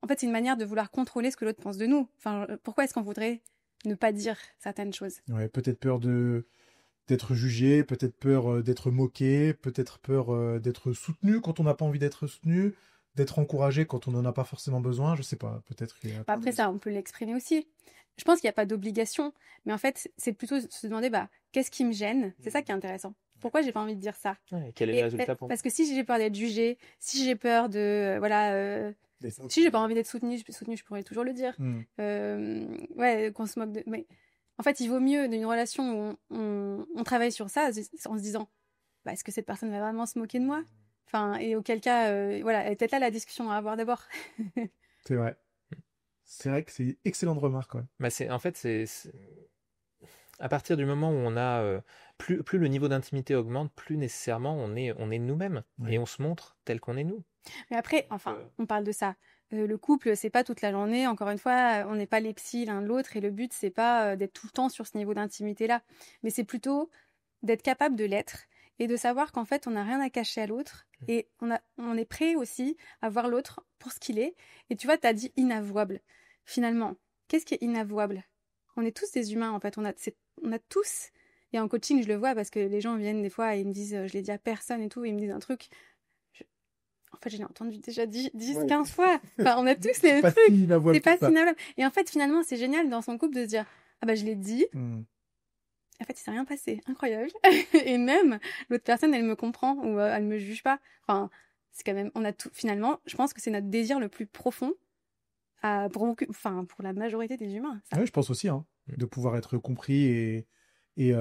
En fait, c'est une manière de vouloir contrôler ce que l'autre pense de nous. Enfin, pourquoi est-ce qu'on voudrait ne pas dire certaines choses? Ouais, peut-être peur d'être jugé, peut-être peur d'être moqué, peut-être peur d'être soutenu quand on n'a pas envie d'être soutenu, d'être encouragé quand on n'en a pas forcément besoin, je sais pas, peut-être qu'il y a... Après ça, on peut l'exprimer aussi. Je pense qu'il n'y a pas d'obligation, mais en fait, c'est plutôt se demander, qu'est-ce qui me gêne? C'est ça qui est intéressant. Pourquoi j'ai pas envie de dire ça? Quel est le résultat pour moi? Parce que si j'ai peur d'être jugée, si j'ai peur de... si j'ai pas envie d'être soutenue, je pourrais toujours le dire. Qu'on se moque de... Mais en fait, il vaut mieux d'une relation où on travaille sur ça en se disant, est-ce que cette personne va vraiment se moquer de moi? Enfin, et auquel cas, elle est peut-être là la discussion à avoir d'abord. C'est vrai. C'est vrai que c'est une excellente remarque. Ouais. C'est à partir du moment où on a plus le niveau d'intimité augmente, plus nécessairement on est nous-mêmes et on se montre tel qu'on est nous. Mais après, on parle de ça. Le couple, c'est pas toute la journée. Encore une fois, on n'est pas les psys l'un de l'autre et le but c'est pas d'être tout le temps sur ce niveau d'intimité-là, mais c'est plutôt d'être capable de l'être et de savoir qu'en fait on n'a rien à cacher à l'autre et on est prêt aussi à voir l'autre pour ce qu'il est. Et tu vois, tu as dit inavouable. Finalement, qu'est-ce qui est inavouable? On est tous des humains en fait, on a tous, et en coaching je le vois parce que les gens viennent des fois et ils me disent je l'ai dit à personne et tout, et ils me disent un truc, en fait je l'ai entendu déjà 10, 15 fois, enfin on a tous les trucs, c'est pas si inavouable. Et en fait finalement c'est génial dans son couple de se dire je l'ai dit, en fait il s'est rien passé, incroyable. Et même l'autre personne elle me comprend ou elle me juge pas, enfin c'est quand même, on a tout, finalement je pense que c'est notre désir le plus profond pour la majorité des humains. Ça. Oui, je pense aussi, de pouvoir être compris et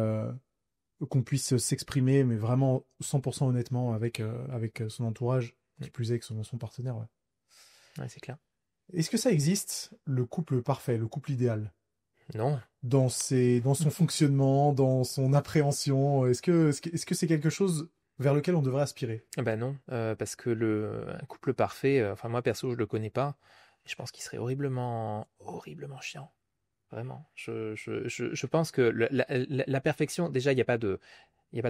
qu'on puisse s'exprimer, mais vraiment 100% honnêtement avec son entourage, qui plus est que son partenaire. Ouais, c'est clair. Est-ce que ça existe, le couple parfait, le couple idéal? Non. Dans son fonctionnement, dans son appréhension, est-ce que c'est quelque chose vers lequel on devrait aspirer? Non, parce que un couple parfait, moi perso je le connais pas. Je pense qu'il serait horriblement chiant. Vraiment. Je pense que la perfection, déjà, il n'y a pas de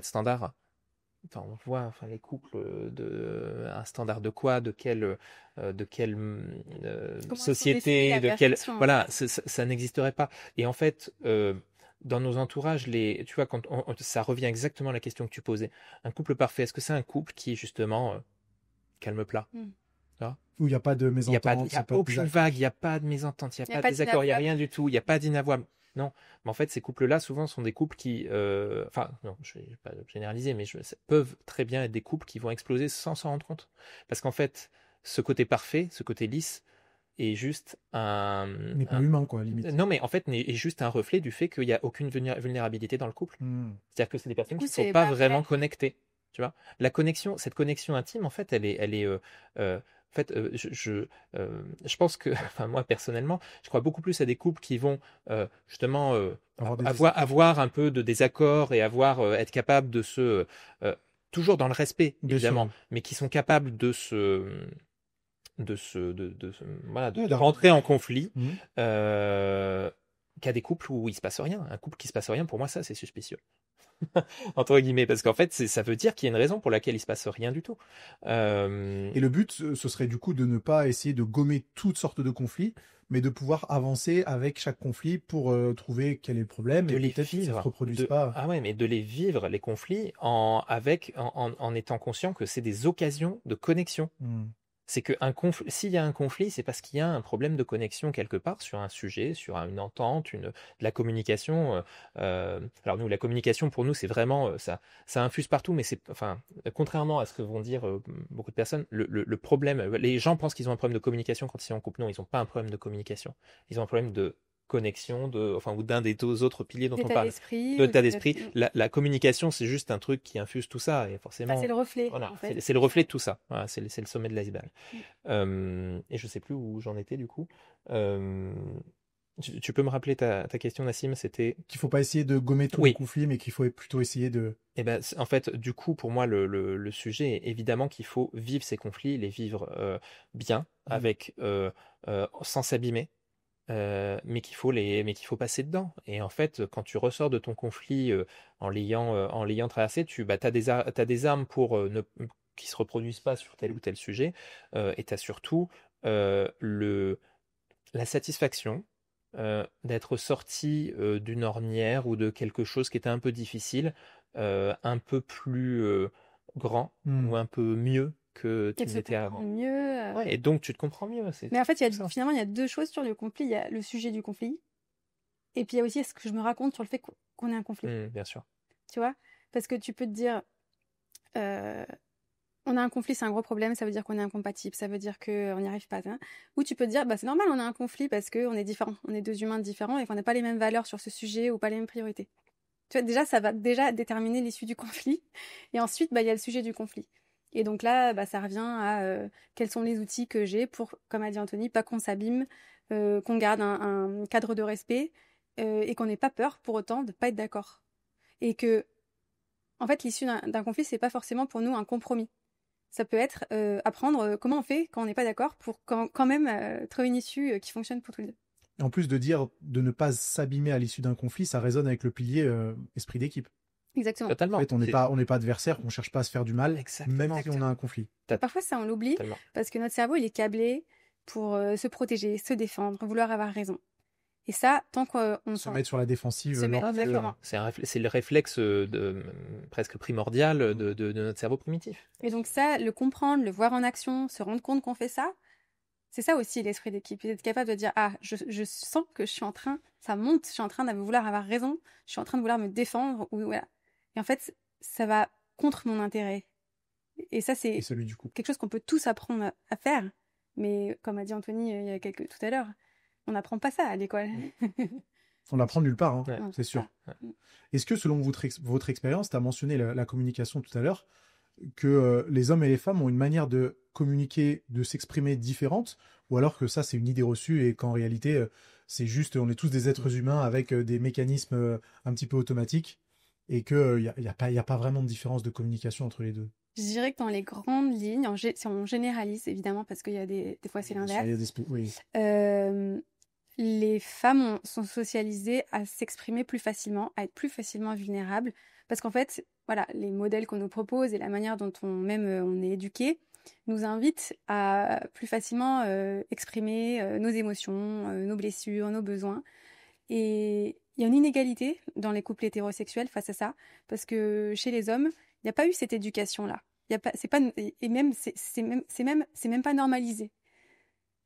standard. Enfin, on voit les couples un standard de quoi, de quelle société, de quelle... Voilà, ça n'existerait pas. Et en fait, dans nos entourages, tu vois, quand ça revient exactement à la question que tu posais. Un couple parfait, est-ce que c'est un couple qui est justement calme plat? Où il n'y a pas de mésentente. Il n'y a aucune vague, il n'y a pas de mésentente, il n'y a pas de désaccord, il n'y a rien du tout, il n'y a pas d'inavouable. Non, mais en fait, ces couples-là, souvent, sont des couples qui... non, je ne vais pas généraliser, mais peuvent très bien être des couples qui vont exploser sans s'en rendre compte. Parce qu'en fait, ce côté parfait, ce côté lisse, est juste un... n'est pas humain, quoi, limite. Non, mais en fait, est juste un reflet du fait qu'il n'y a aucune vulnérabilité dans le couple. C'est-à-dire que c'est des personnes qui ne sont pas vraiment connectées. Tu vois, cette connexion intime, en fait, elle est en fait, je pense que, moi personnellement, je crois beaucoup plus à des couples qui vont justement avoir un peu de désaccord et être capables de se toujours dans le respect évidemment, mais qui sont capables de rentrer en conflit. Qu'à des couples où il se passe rien. Un couple qui se passe rien, pour moi, ça c'est suspicieux. Entre guillemets, parce qu'en fait, ça veut dire qu'il y a une raison pour laquelle il se passe rien du tout. Et le but, ce serait du coup de ne pas essayer de gommer toutes sortes de conflits, mais de pouvoir avancer avec chaque conflit pour trouver quel est le problème et peut-être qu'ils ne se reproduisent pas. Ah ouais, mais de les vivre, les conflits, en étant conscient que c'est des occasions de connexion. C'est que s'il y a un conflit, c'est parce qu'il y a un problème de connexion quelque part sur un sujet, sur une entente, de la communication. Alors nous, la communication pour nous, c'est vraiment ça infuse partout, mais contrairement à ce que vont dire beaucoup de personnes, le problème, les gens pensent qu'ils ont un problème de communication quand ils sont en couple. Non, ils n'ont pas un problème de communication. Ils ont un problème de connexion ou d'un des deux autres piliers dont on parle. L'état d'esprit. La communication, c'est juste un truc qui infuse tout ça et forcément. C'est le reflet. Voilà, en fait. C'est le reflet de tout ça. Voilà, c'est le sommet de l'iceberg. Et je sais plus où j'en étais du coup. Tu peux me rappeler ta question, Nassim? C'était qu'il faut pas essayer de gommer tous les conflits, mais qu'il faut plutôt essayer de. En fait, du coup, pour moi, le sujet est évidemment qu'il faut vivre ces conflits, les vivre bien, avec sans s'abîmer. Mais qu'il faut passer dedans. Et en fait, quand tu ressors de ton conflit en l'ayant traversé, t'as des armes pour qui se reproduisent pas sur tel ou tel sujet, et tu as surtout la satisfaction d'être sorti d'une ornière ou de quelque chose qui était un peu difficile, un peu plus grand ou un peu mieux que tu n'étais avant. Mieux. Ouais, et donc tu te comprends mieux. Mais en fait, finalement, il y a deux choses sur le conflit. Il y a le sujet du conflit, et puis il y a aussi ce que je me raconte sur le fait qu'on ait un conflit. Bien sûr. Tu vois ? Parce que tu peux te dire, on a un conflit, c'est un gros problème, ça veut dire qu'on est incompatible, ça veut dire qu'on n'y arrive pas. Hein. Ou tu peux te dire, c'est normal, on a un conflit parce qu'on est différents, on est deux humains différents et qu'on n'a pas les mêmes valeurs sur ce sujet ou pas les mêmes priorités. Tu vois, déjà, ça va déjà déterminer l'issue du conflit. Et ensuite, il y a le sujet du conflit. Et donc là, ça revient à quels sont les outils que j'ai pour, comme a dit Anthony, pas qu'on s'abîme, qu'on garde un cadre de respect et qu'on n'ait pas peur pour autant de ne pas être d'accord. Et que, en fait, l'issue d'un conflit, c'est pas forcément pour nous un compromis. Ça peut être apprendre comment on fait quand on n'est pas d'accord pour quand même trouver une issue qui fonctionne pour tous les deux. En plus de dire de ne pas s'abîmer à l'issue d'un conflit, ça résonne avec le pilier esprit d'équipe. Exactement. Totalement. En fait, on n'est pas adversaire, on cherche pas à se faire du mal, même si on a un conflit. Parfois, ça, on l'oublie, parce que notre cerveau, il est câblé pour se protéger, se défendre, vouloir avoir raison. Et ça, tant qu'on se mettre sur la défensive. Exactement. C'est le réflexe presque primordial de notre cerveau primitif. Et donc ça, le comprendre, le voir en action, se rendre compte qu'on fait ça, c'est ça aussi l'esprit d'équipe. Être capable de dire, je sens que je suis en train, ça monte, je suis en train de vouloir avoir raison, je suis en train de vouloir me défendre, ou voilà. Et en fait, ça va contre mon intérêt. Et ça, c'est quelque chose qu'on peut tous apprendre à faire. Mais comme a dit Anthony tout à l'heure, on n'apprend pas ça à l'école. On l'apprend nulle part, hein, c'est sûr. Ouais. Est-ce que, selon votre expérience, tu as mentionné la communication tout à l'heure, que les hommes et les femmes ont une manière de communiquer, de s'exprimer différente, ou alors que ça, c'est une idée reçue et qu'en réalité, c'est juste, on est tous des êtres humains avec des mécanismes un petit peu automatiques et qu'il n'y a pas vraiment de différence de communication entre les deux? Je dirais que dans les grandes lignes, si on généralise évidemment, parce qu'il y a des fois c'est l'inverse, oui. Les femmes sont socialisées à s'exprimer plus facilement, à être plus facilement vulnérables, parce qu'en fait, voilà, les modèles qu'on nous propose et la manière dont on est éduqué nous invitent à plus facilement exprimer nos émotions, nos blessures, nos besoins. Et il y a une inégalité dans les couples hétérosexuels face à ça, parce que chez les hommes, il n'y a pas eu cette éducation-là. C'est même pas normalisé.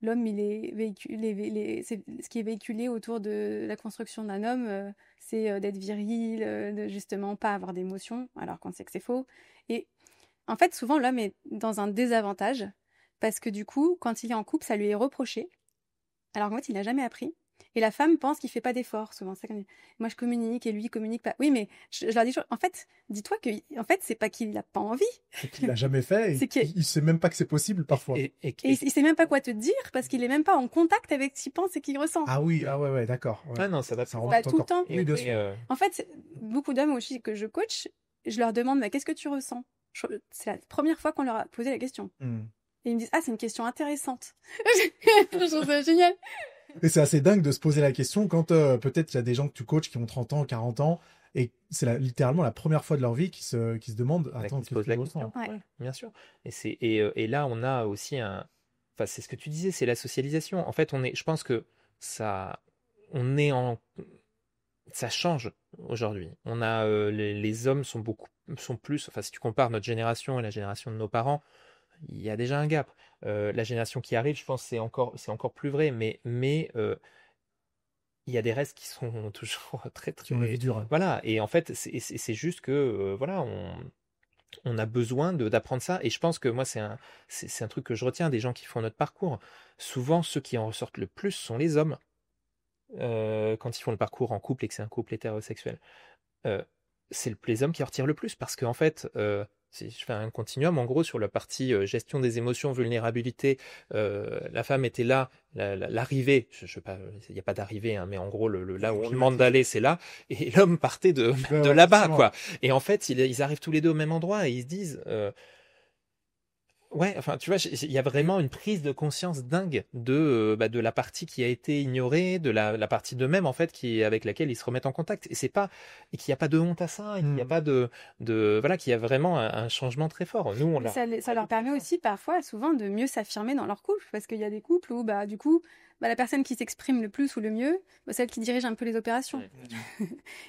L'homme, il est véhiculé, ce qui est véhiculé autour de la construction d'un homme, c'est d'être viril, de justement pas avoir d'émotions, alors qu'on sait que c'est faux. Et en fait, souvent, l'homme est dans un désavantage, parce que du coup, quand il est en couple, ça lui est reproché, alors qu'en fait, il n'a jamais appris. Et la femme pense qu'il fait pas d'efforts, souvent. Moi, je communique et lui, il communique pas. Oui, mais je leur dis toujours, en fait, dis-toi que, en fait, c'est pas qu'il n'a pas envie. C'est qu'il l'a jamais fait et il sait même pas que c'est possible parfois. Et il sait même pas quoi te dire parce qu'il est même pas en contact avec ce qu'il pense et qu'il ressent. Ah oui, ouais, d'accord. Ouais. Ah non, ça va. Ça remonte tout le temps. Oui, bien sûr. En fait, beaucoup d'hommes aussi que je coach, je leur demande, mais qu'est-ce que tu ressens? C'est la première fois qu'on leur a posé la question. Et ils me disent, c'est une question intéressante. Je trouve ça génial. Et c'est assez dingue de se poser la question quand peut-être il y a des gens que tu coaches qui ont 30 ans, 40 ans, et c'est littéralement la première fois de leur vie qui se demandent, attends, qu'est-ce que tu ressens? Ouais, bien sûr. Et là, on a aussi enfin, c'est ce que tu disais, c'est la socialisation. En fait, je pense que ça change aujourd'hui. On a, les hommes sont plus, enfin, si tu compares notre génération et la génération de nos parents, il y a déjà un gap. La génération qui arrive, je pense, c'est encore plus vrai, mais il y a des restes qui sont toujours très durs. Voilà, et en fait, c'est juste que voilà, on a besoin d'apprendre ça, et je pense que moi, c'est un truc que je retiens des gens qui font notre parcours. Souvent, ceux qui en ressortent le plus sont les hommes quand ils font le parcours en couple et que c'est un couple hétérosexuel. C'est les hommes qui en retirent le plus parce qu'en fait, si je fais un continuum, en gros, sur la partie gestion des émotions, vulnérabilité, la femme était là, l'arrivée, il n'y a pas d'arrivée, hein, mais en gros, là où on demande d'aller, c'est là, et l'homme partait de là-bas, quoi. Et en fait, ils arrivent tous les deux au même endroit et ils se disent, Ouais, enfin, tu vois, il y a vraiment une prise de conscience dingue de la partie qui a été ignorée, de la partie d'eux-mêmes, en fait, avec laquelle ils se remettent en contact. Et qu'il n'y a pas de honte à ça, et qu'il n'y a pas voilà, qu'il y a vraiment un changement très fort. Nous, ça leur permet aussi, parfois, souvent, de mieux s'affirmer dans leur couple, parce qu'il y a des couples où, du coup, la personne qui s'exprime le plus ou le mieux, celle qui dirige un peu les opérations.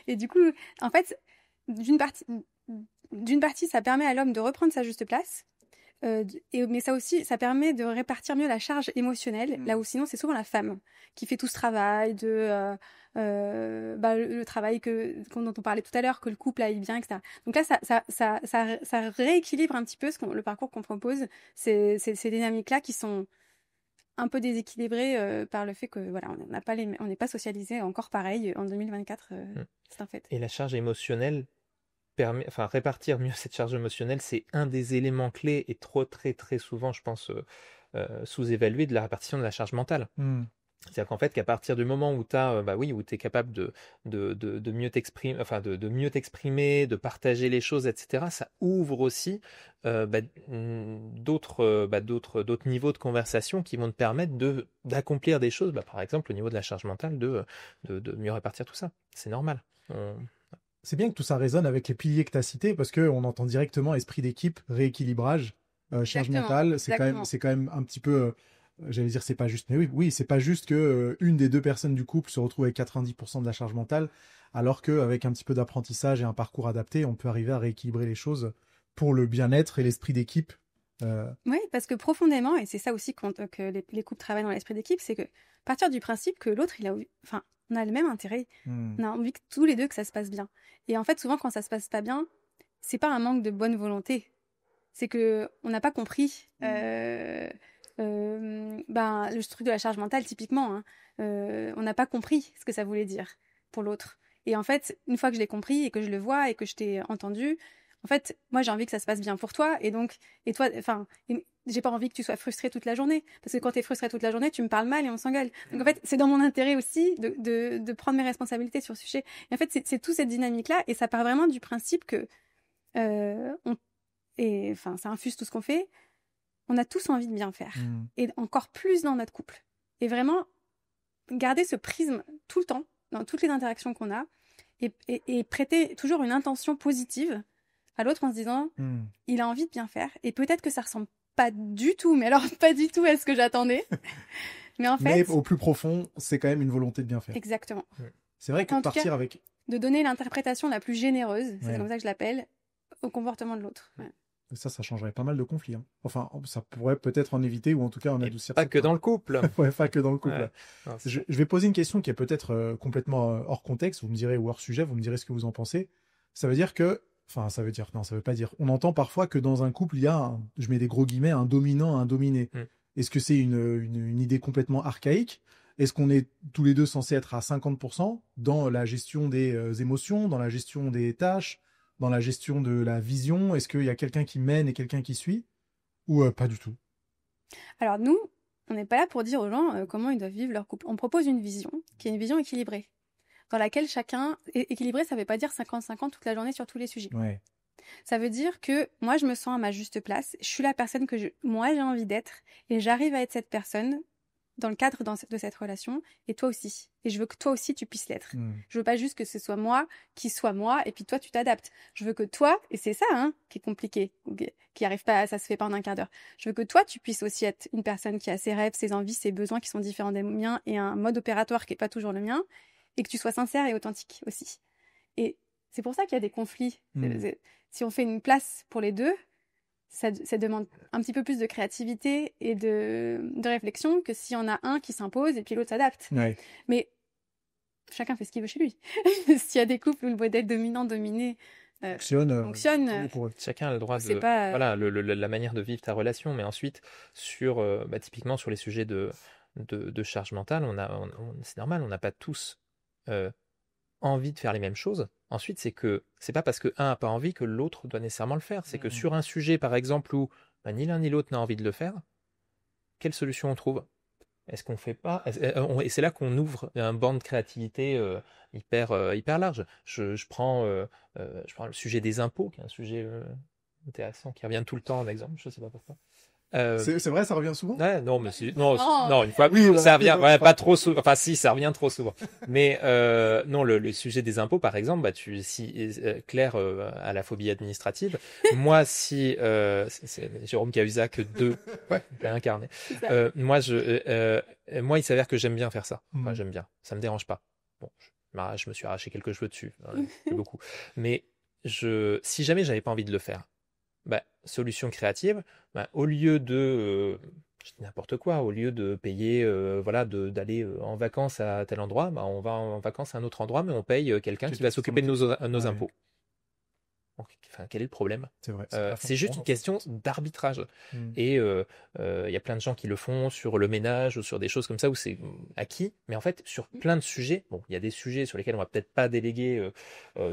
Et du coup, en fait, d'une partie, ça permet à l'homme de reprendre sa juste place. Mais ça permet de répartir mieux la charge émotionnelle, là où sinon c'est souvent la femme qui fait tout ce travail le travail dont on parlait tout à l'heure, que le couple aille bien, etc. Donc là, ça rééquilibre un petit peu le parcours qu'on propose, ces dynamiques-là qui sont un peu déséquilibrées par le fait que voilà, on n'est pas socialisé encore pareil en 2024, c'est un fait. Et la charge émotionnelle répartir mieux cette charge émotionnelle, c'est un des éléments clés et très très souvent, je pense, sous-évalué de la répartition de la charge mentale. C'est-à-dire qu'en fait, qu'à partir du moment où tu es capable de mieux t'exprimer, de mieux t'exprimer, de partager les choses, etc., ça ouvre aussi d'autres niveaux de conversation qui vont te permettre d'accomplir des choses, par exemple au niveau de la charge mentale, de mieux répartir tout ça. C'est normal. C'est bien que tout ça résonne avec les piliers que tu as cités, parce qu'on entend directement esprit d'équipe, rééquilibrage, charge mentale. C'est quand même un petit peu, j'allais dire, c'est pas juste. Mais oui, c'est pas juste que une des deux personnes du couple se retrouve avec 90% de la charge mentale, alors qu'avec un petit peu d'apprentissage et un parcours adapté, on peut arriver à rééquilibrer les choses pour le bien-être et l'esprit d'équipe. Oui, parce que profondément, et c'est ça aussi que les couples travaillent dans l'esprit d'équipe, c'est que partir du principe que l'autre, on a le même intérêt. On a envie tous les deux que ça se passe bien. Et en fait, souvent, quand ça se passe pas bien, c'est pas un manque de bonne volonté. C'est que on n'a pas compris le truc de la charge mentale, typiquement. On n'a pas compris ce que ça voulait dire pour l'autre. Et en fait, une fois que je l'ai compris et que je le vois et que je t'ai entendu, en fait, moi, j'ai envie que ça se passe bien pour toi. Et toi, j'ai pas envie que tu sois frustré toute la journée. Parce que quand tu es frustré toute la journée, tu me parles mal et on s'engueule. Donc en fait, c'est dans mon intérêt aussi de prendre mes responsabilités sur ce sujet. Et en fait, c'est toute cette dynamique-là. Et ça part vraiment du principe que ça infuse tout ce qu'on fait. On a tous envie de bien faire. Et encore plus dans notre couple. Et vraiment, garder ce prisme tout le temps, dans toutes les interactions qu'on a, et prêter toujours une intention positive à l'autre en se disant il a envie de bien faire, et peut-être que ça ressemble pas du tout, mais alors pas du tout à ce que j'attendais. Mais en fait... Mais au plus profond, c'est quand même une volonté de bien faire. Exactement. C'est vrai que de donner l'interprétation la plus généreuse, c'est comme ça que je l'appelle, au comportement de l'autre. Ouais. Ça changerait pas mal de conflits. Hein. Enfin, ça pourrait peut-être en éviter, ou en tout cas en adoucir. Pas que dans le couple. Ouais, pas que dans le couple. Ouais. Non, je vais poser une question qui est peut-être complètement hors contexte, vous me direz, ou hors sujet, vous me direz ce que vous en pensez. Ça veut dire que, ça veut pas dire. On entend parfois que dans un couple, il y a, je mets des gros guillemets, un dominant, un dominé. Est-ce que c'est une idée complètement archaïque ? Est-ce qu'on est tous les deux censés être à 50% dans la gestion des émotions, dans la gestion des tâches, dans la gestion de la vision? Est-ce qu'il y a quelqu'un qui mène et quelqu'un qui suit? Ou pas du tout? Alors nous, on n'est pas là pour dire aux gens comment ils doivent vivre leur couple. On propose une vision qui est une vision équilibrée, dans laquelle chacun est équilibré. Ça ne veut pas dire 50-50 toute la journée sur tous les sujets. Ouais. Ça veut dire que moi, je me sens à ma juste place. Je suis la personne que moi j'ai envie d'être, et j'arrive à être cette personne dans le cadre de cette relation, et toi aussi. Et je veux que toi aussi, tu puisses l'être. Je veux pas juste que ce soit moi qui soit moi, et puis toi, tu t'adaptes. Je veux que toi, et c'est ça qui est compliqué, qui arrive pas, ça se fait pas en un quart d'heure. Je veux que toi, tu puisses aussi être une personne qui a ses rêves, ses envies, ses besoins qui sont différents des miens, et un mode opératoire qui est pas toujours le mien, et que tu sois sincère et authentique aussi. Et c'est pour ça qu'il y a des conflits. Si on fait une place pour les deux, ça demande un petit peu plus de créativité et de réflexion que s'il y en a un qui s'impose et puis l'autre s'adapte. Ouais. Mais chacun fait ce qu'il veut chez lui. S'il y a des couples où le modèle dominant-dominé fonctionne, chacun a le droit de... Voilà, la manière de vivre ta relation. Mais ensuite, typiquement sur les sujets de charge mentale, c'est normal, on n'a pas tous envie de faire les mêmes choses. Ensuite, c'est pas parce que un a pas envie que l'autre doit nécessairement le faire. C'est que sur un sujet, par exemple, où ni l'un ni l'autre n'a envie de le faire, quelle solution on trouve? Est-ce qu'on fait pas? Et c'est là qu'on ouvre un banc de créativité hyper large. Je prends le sujet des impôts, qui est un sujet intéressant, qui revient tout le temps en exemple, je sais pas pourquoi. C'est vrai, ça revient souvent? Ouais, non, mais non, une fois, oui, ça revient, ouais, pas trop souvent. Enfin, si, ça revient trop souvent. Mais non, le sujet des impôts, par exemple, bah, Claire a la phobie administrative. Moi, si c'est Jérôme Cahuzac 2, ouais, l'a incarné. Moi, il s'avère que j'aime bien faire ça. Enfin, j'aime bien. Ça me dérange pas. Bon, je me suis arraché quelques cheveux dessus, beaucoup. Mais si jamais j'avais pas envie de le faire. Bah, solution créative, bah, au lieu de je dis n'importe quoi, au lieu de payer d'aller en vacances à tel endroit, bah, on va en vacances à un autre endroit, mais on paye quelqu'un qui va s'occuper de nos impôts. Enfin, quel est le problème? C'est vrai. C'est juste une question d'arbitrage. Et il y a plein de gens qui le font sur le ménage ou sur des choses comme ça où c'est acquis. Mais en fait, sur plein de sujets, bon, il y a des sujets sur lesquels on va peut-être pas déléguer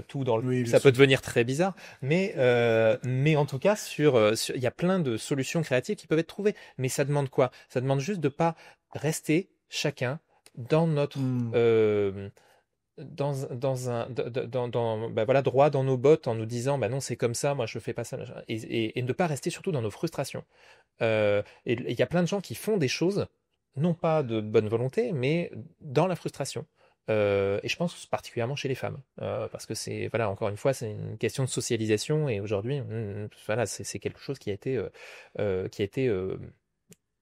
tout dans le. Oui, ça peut devenir très bizarre. Mais en tout cas, il y a plein de solutions créatives qui peuvent être trouvées. Mais ça demande quoi? Ça demande juste de pas rester chacun dans notre droit dans nos bottes en nous disant bah non c'est comme ça, moi je fais pas ça, et ne pas rester surtout dans nos frustrations. Et il y a plein de gens qui font des choses non pas de bonne volonté mais dans la frustration. Et je pense particulièrement chez les femmes parce que c'est encore une fois c'est une question de socialisation et aujourd'hui c'est quelque chose qui a été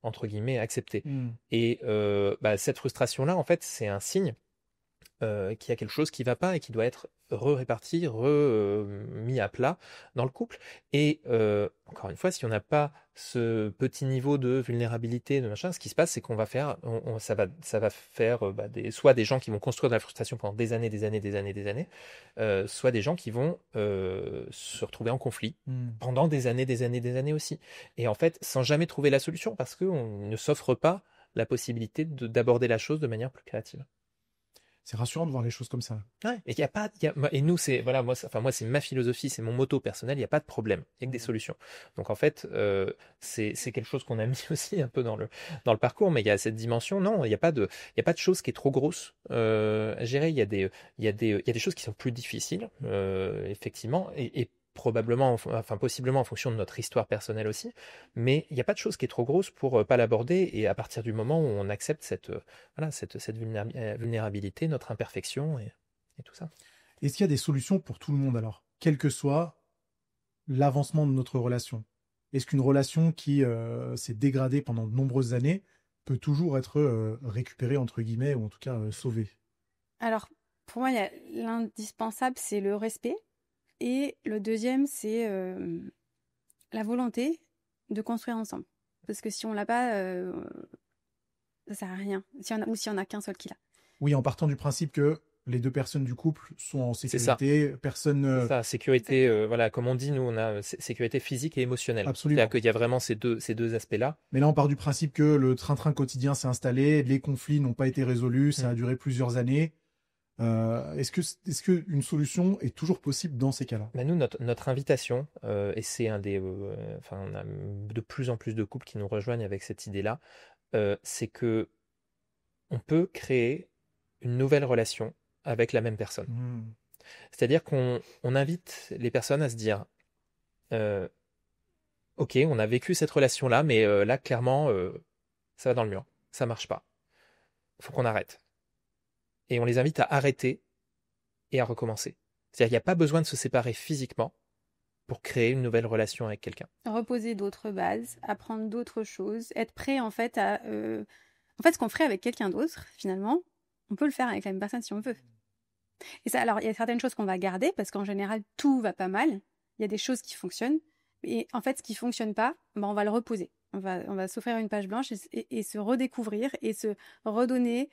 entre guillemets accepté. Et cette frustration là en fait c'est un signe qu'il y a quelque chose qui ne va pas et qui doit être réparti, mis à plat dans le couple. Et encore une fois, si on n'a pas ce petit niveau de vulnérabilité, de machin, ce qui se passe, c'est qu'on va faire, ça va faire soit des gens qui vont construire de la frustration pendant des années, soit des gens qui vont se retrouver en conflit pendant des années aussi. Et en fait, sans jamais trouver la solution, parce qu'on ne s'offre pas la possibilité d'aborder la chose de manière plus créative. C'est rassurant de voir les choses comme ça. Ouais, et et nous c'est moi c'est ma philosophie, c'est mon motto personnel, il y a pas de problème, il y a que des solutions. Donc en fait, c'est quelque chose qu'on a mis aussi un peu dans le parcours, mais il y a cette dimension non, il y a pas de chose qui est trop grosse à gérer, il y a des choses qui sont plus difficiles effectivement et probablement, possiblement en fonction de notre histoire personnelle aussi, mais il n'y a pas de chose qui est trop grosse pour pas l'aborder, et à partir du moment où on accepte cette vulnérabilité, notre imperfection et tout ça. Est-ce qu'il y a des solutions pour tout le monde alors, quel que soit l'avancement de notre relation? Est-ce qu'une relation qui s'est dégradée pendant de nombreuses années peut toujours être récupérée, entre guillemets, ou en tout cas sauvée? Alors, pour moi, l'indispensable, c'est le respect. Et le deuxième, c'est la volonté de construire ensemble. Parce que si on l'a pas, ça sert à rien. Si on a qu'un seul qui l'a. Oui, en partant du principe que les deux personnes du couple sont en sécurité, personne. C'est ça, sécurité. Comme on dit, nous on a sécurité physique et émotionnelle. Absolument. C'est-à-dire qu'il y a vraiment ces deux aspects-là. Mais là, on part du principe que le train-train quotidien s'est installé, les conflits n'ont pas été résolus, ça a duré plusieurs années. Est-ce que une solution est toujours possible dans ces cas-là? Nous, notre invitation, et c'est on a de plus en plus de couples qui nous rejoignent avec cette idée-là, c'est que on peut créer une nouvelle relation avec la même personne. C'est-à-dire qu'on invite les personnes à se dire, ok, on a vécu cette relation-là, mais là, clairement, ça va dans le mur, ça marche pas. Il faut qu'on arrête. Et on les invite à arrêter et à recommencer. C'est-à-dire qu'il n'y a pas besoin de se séparer physiquement pour créer une nouvelle relation avec quelqu'un. Reposer d'autres bases, apprendre d'autres choses, être prêt en fait à... En fait, ce qu'on ferait avec quelqu'un d'autre, finalement, on peut le faire avec la même personne si on veut. Et ça, alors, il y a certaines choses qu'on va garder, parce qu'en général, tout va pas mal. Il y a des choses qui fonctionnent. Et en fait, ce qui fonctionne pas, on va le reposer. On va s'offrir une page blanche et se redécouvrir et se redonner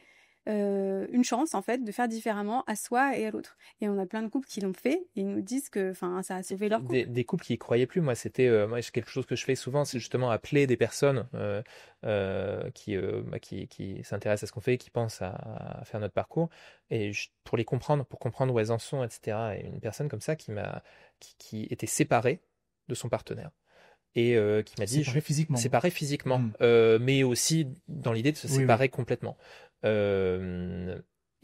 une chance, en fait, de faire différemment à soi et à l'autre. Et on a plein de couples qui l'ont fait et ils nous disent que ça a sauvé leur couple. Des couples qui y croyaient plus. Moi, c'était quelque chose que je fais souvent, c'est justement appeler des personnes qui s'intéressent à ce qu'on fait, qui pensent à faire notre parcours, et pour comprendre où elles en sont, etc. Et une personne comme ça qui était séparée de son partenaire. Et qui m'a dit séparé physiquement, mais aussi dans l'idée de se séparer complètement.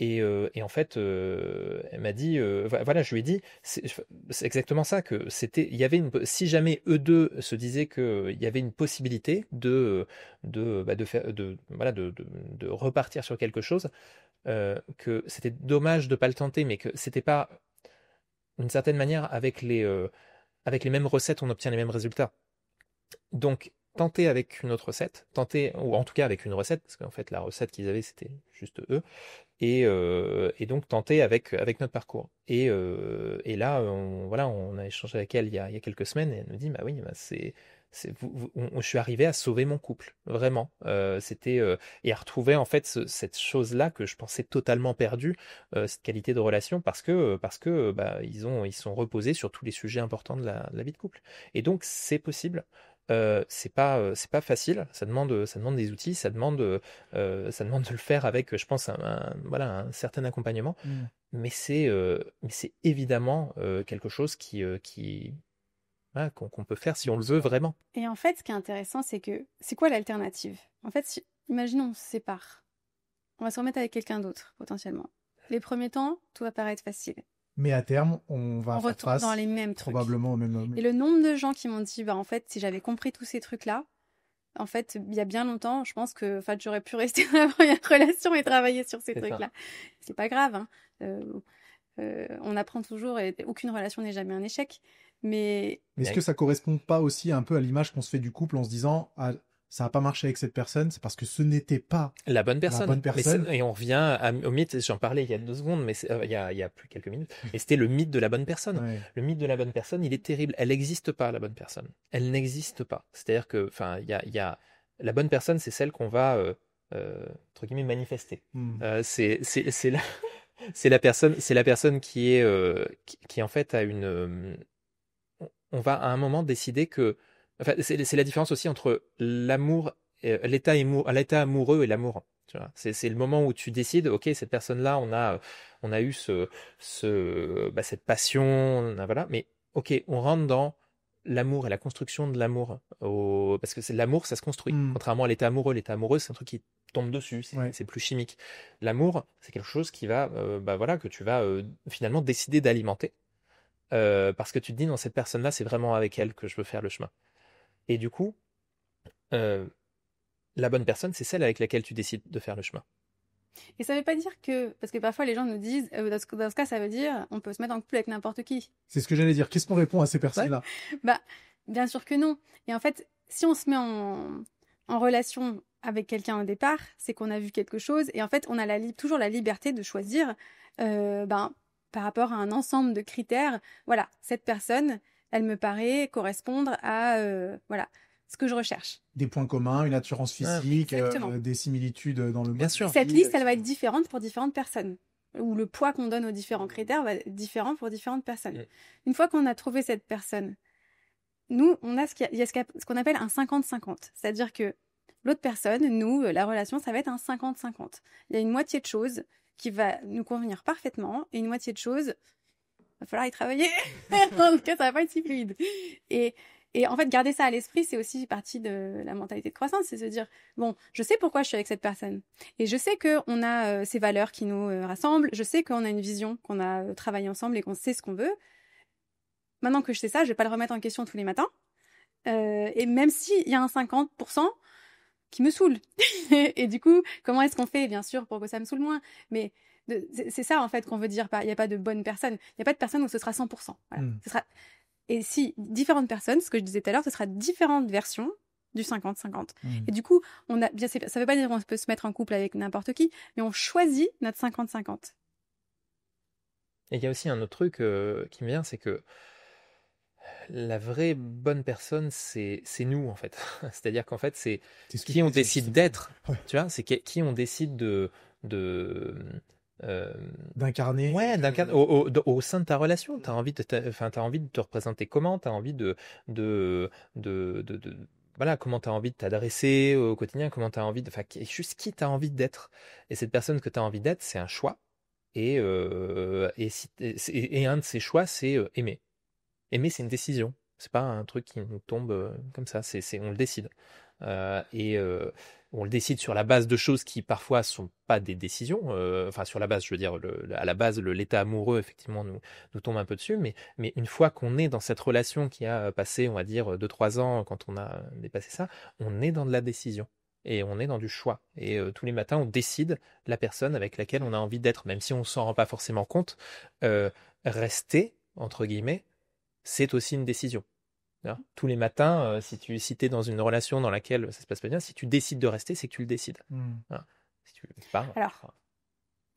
Et en fait, elle m'a dit, voilà, je lui ai dit, c'est exactement ça, que si jamais eux deux se disaient qu'il y avait une possibilité de repartir sur quelque chose, que c'était dommage de pas le tenter, mais que c'était pas, d'une certaine manière, avec les mêmes recettes, on obtient les mêmes résultats. Donc, tenter avec une autre recette, ou en tout cas avec une recette, parce qu'en fait, la recette qu'ils avaient, c'était juste eux, et donc tenter avec notre parcours. Et là, on a échangé avec elle il y a quelques semaines, et elle nous dit, bah oui, bah je suis arrivé à sauver mon couple, vraiment. Et à retrouver en fait cette chose-là que je pensais totalement perdue, cette qualité de relation, parce que bah, ils sont reposés sur tous les sujets importants de la vie de couple. Et donc c'est possible. C'est pas facile, ça demande des outils, ça demande de le faire avec, je pense, un certain accompagnement, mais c'est évidemment quelque chose voilà, qu'on peut faire si on le veut vraiment. Et en fait, ce qui est intéressant, c'est quoi l'alternative? En fait, imaginons on se sépare, on va se remettre avec quelqu'un d'autre potentiellement. Les premiers temps, tout va paraître facile. Mais à terme, on va faire face dans les mêmes probablement au même. Et le nombre de gens qui m'ont dit, bah en fait, si j'avais compris tous ces trucs-là, en fait, il y a bien longtemps, je pense que, j'aurais pu rester dans la première relation et travailler sur ces trucs-là. C'est pas grave, hein. On apprend toujours et aucune relation n'est jamais un échec. Mais est-ce que ça correspond pas aussi un peu à l'image qu'on se fait du couple en se disant, ça n'a pas marché avec cette personne, c'est parce que ce n'était pas la bonne personne. Mais et on revient au mythe, j'en parlais il y a 2 secondes, mais il y a plus quelques minutes, et c'était le mythe de la bonne personne. Ouais. Le mythe de la bonne personne, il est terrible. Elle n'existe pas, la bonne personne. Elle n'existe pas. C'est-à-dire que, la bonne personne, c'est celle qu'on va, entre guillemets, manifester. C'est la personne qui est, qui en fait a une... on va à un moment décider que... Enfin, c'est la différence aussi entre l'amour, l'état amoureux et l'amour. Tu vois, c'est le moment où tu décides, ok, cette personne-là, on a eu cette passion, voilà, mais ok, on rentre dans l'amour et la construction de l'amour, parce que l'amour, ça se construit. Contrairement à l'état amoureux, c'est un truc qui tombe dessus, c'est plus chimique. L'amour, c'est quelque chose qui va, que tu vas finalement décider d'alimenter, parce que tu te dis, non, cette personne-là, c'est vraiment avec elle que je veux faire le chemin. Et du coup, la bonne personne, c'est celle avec laquelle tu décides de faire le chemin. Et ça ne veut pas dire que... Parce que parfois, les gens nous disent, dans ce cas, ça veut dire on peut se mettre en couple avec n'importe qui. C'est ce que j'allais dire. Qu'est-ce qu'on répond à ces personnes-là? Bien sûr que non. Et en fait, si on se met en relation avec quelqu'un au départ, c'est qu'on a vu quelque chose. Et en fait, on a toujours la liberté de choisir par rapport à un ensemble de critères. Voilà, cette personne, elle me paraît correspondre à ce que je recherche. Des points communs, une attirance physique, des similitudes dans le monde. Bien sûr. Cette liste, elle va être différente pour différentes personnes. Ou le poids qu'on donne aux différents critères va être différent pour différentes personnes. Une fois qu'on a trouvé cette personne, nous, il y a ce qu'on appelle un 50-50. C'est-à-dire que l'autre personne, nous, la relation, ça va être un 50-50. Il y a une moitié de choses qui va nous convenir parfaitement et une moitié de choses, il va falloir y travailler. En tout cas, ça va pas être si fluide. Et en fait, garder ça à l'esprit, c'est aussi partie de la mentalité de croissance, c'est se dire, bon, je sais pourquoi je suis avec cette personne. Et je sais qu'on a ces valeurs qui nous rassemblent. Je sais qu'on a une vision, qu'on a travaillé ensemble et qu'on sait ce qu'on veut. Maintenant que je sais ça, je vais pas le remettre en question tous les matins. Et même s'il y a un 50% qui me saoule. Et du coup, comment est-ce qu'on fait, bien sûr, pour que ça me saoule moins? Mais c'est ça, en fait, qu'on veut dire. Il n'y a pas de bonne personne. Il n'y a pas de personne où ce sera 100%. Voilà. Ce sera... Et si différentes personnes, ce que je disais tout à l'heure, ce sera différentes versions du 50-50. Et du coup, ça ne veut pas dire qu'on peut se mettre en couple avec n'importe qui, mais on choisit notre 50-50. Et il y a aussi un autre truc qui me vient, c'est que la vraie bonne personne, c'est nous, en fait. C'est-à-dire qu'en fait, c'est qui on décide d'être. Ouais. Tu vois, c'est qui on décide d'incarner. Ouais, au sein de ta relation. Tu as envie de te représenter comment, tu as envie voilà, comment tu as envie de t'adresser au quotidien, comment tu as envie juste qui tu as envie d'être. Et cette personne que tu as envie d'être, c'est un choix. Et un de ces choix, c'est aimer. Aimer, c'est une décision. C'est pas un truc qui nous tombe comme ça. On le décide. et on le décide sur la base de choses qui parfois sont pas des décisions. Enfin, sur la base, je veux dire, à la base, l'état amoureux, effectivement, nous tombe un peu dessus. Mais une fois qu'on est dans cette relation qui a passé, on va dire, 2-3 ans, quand on a dépassé ça, on est dans de la décision. Et on est dans du choix. Et tous les matins, on décide la personne avec laquelle on a envie d'être, même si on s'en rend pas forcément compte. Rester, entre guillemets, c'est aussi une décision. Tous les matins, si tu es dans une relation dans laquelle ça se passe pas bien, si tu décides de rester, c'est que tu le décides. Si tu pars, alors,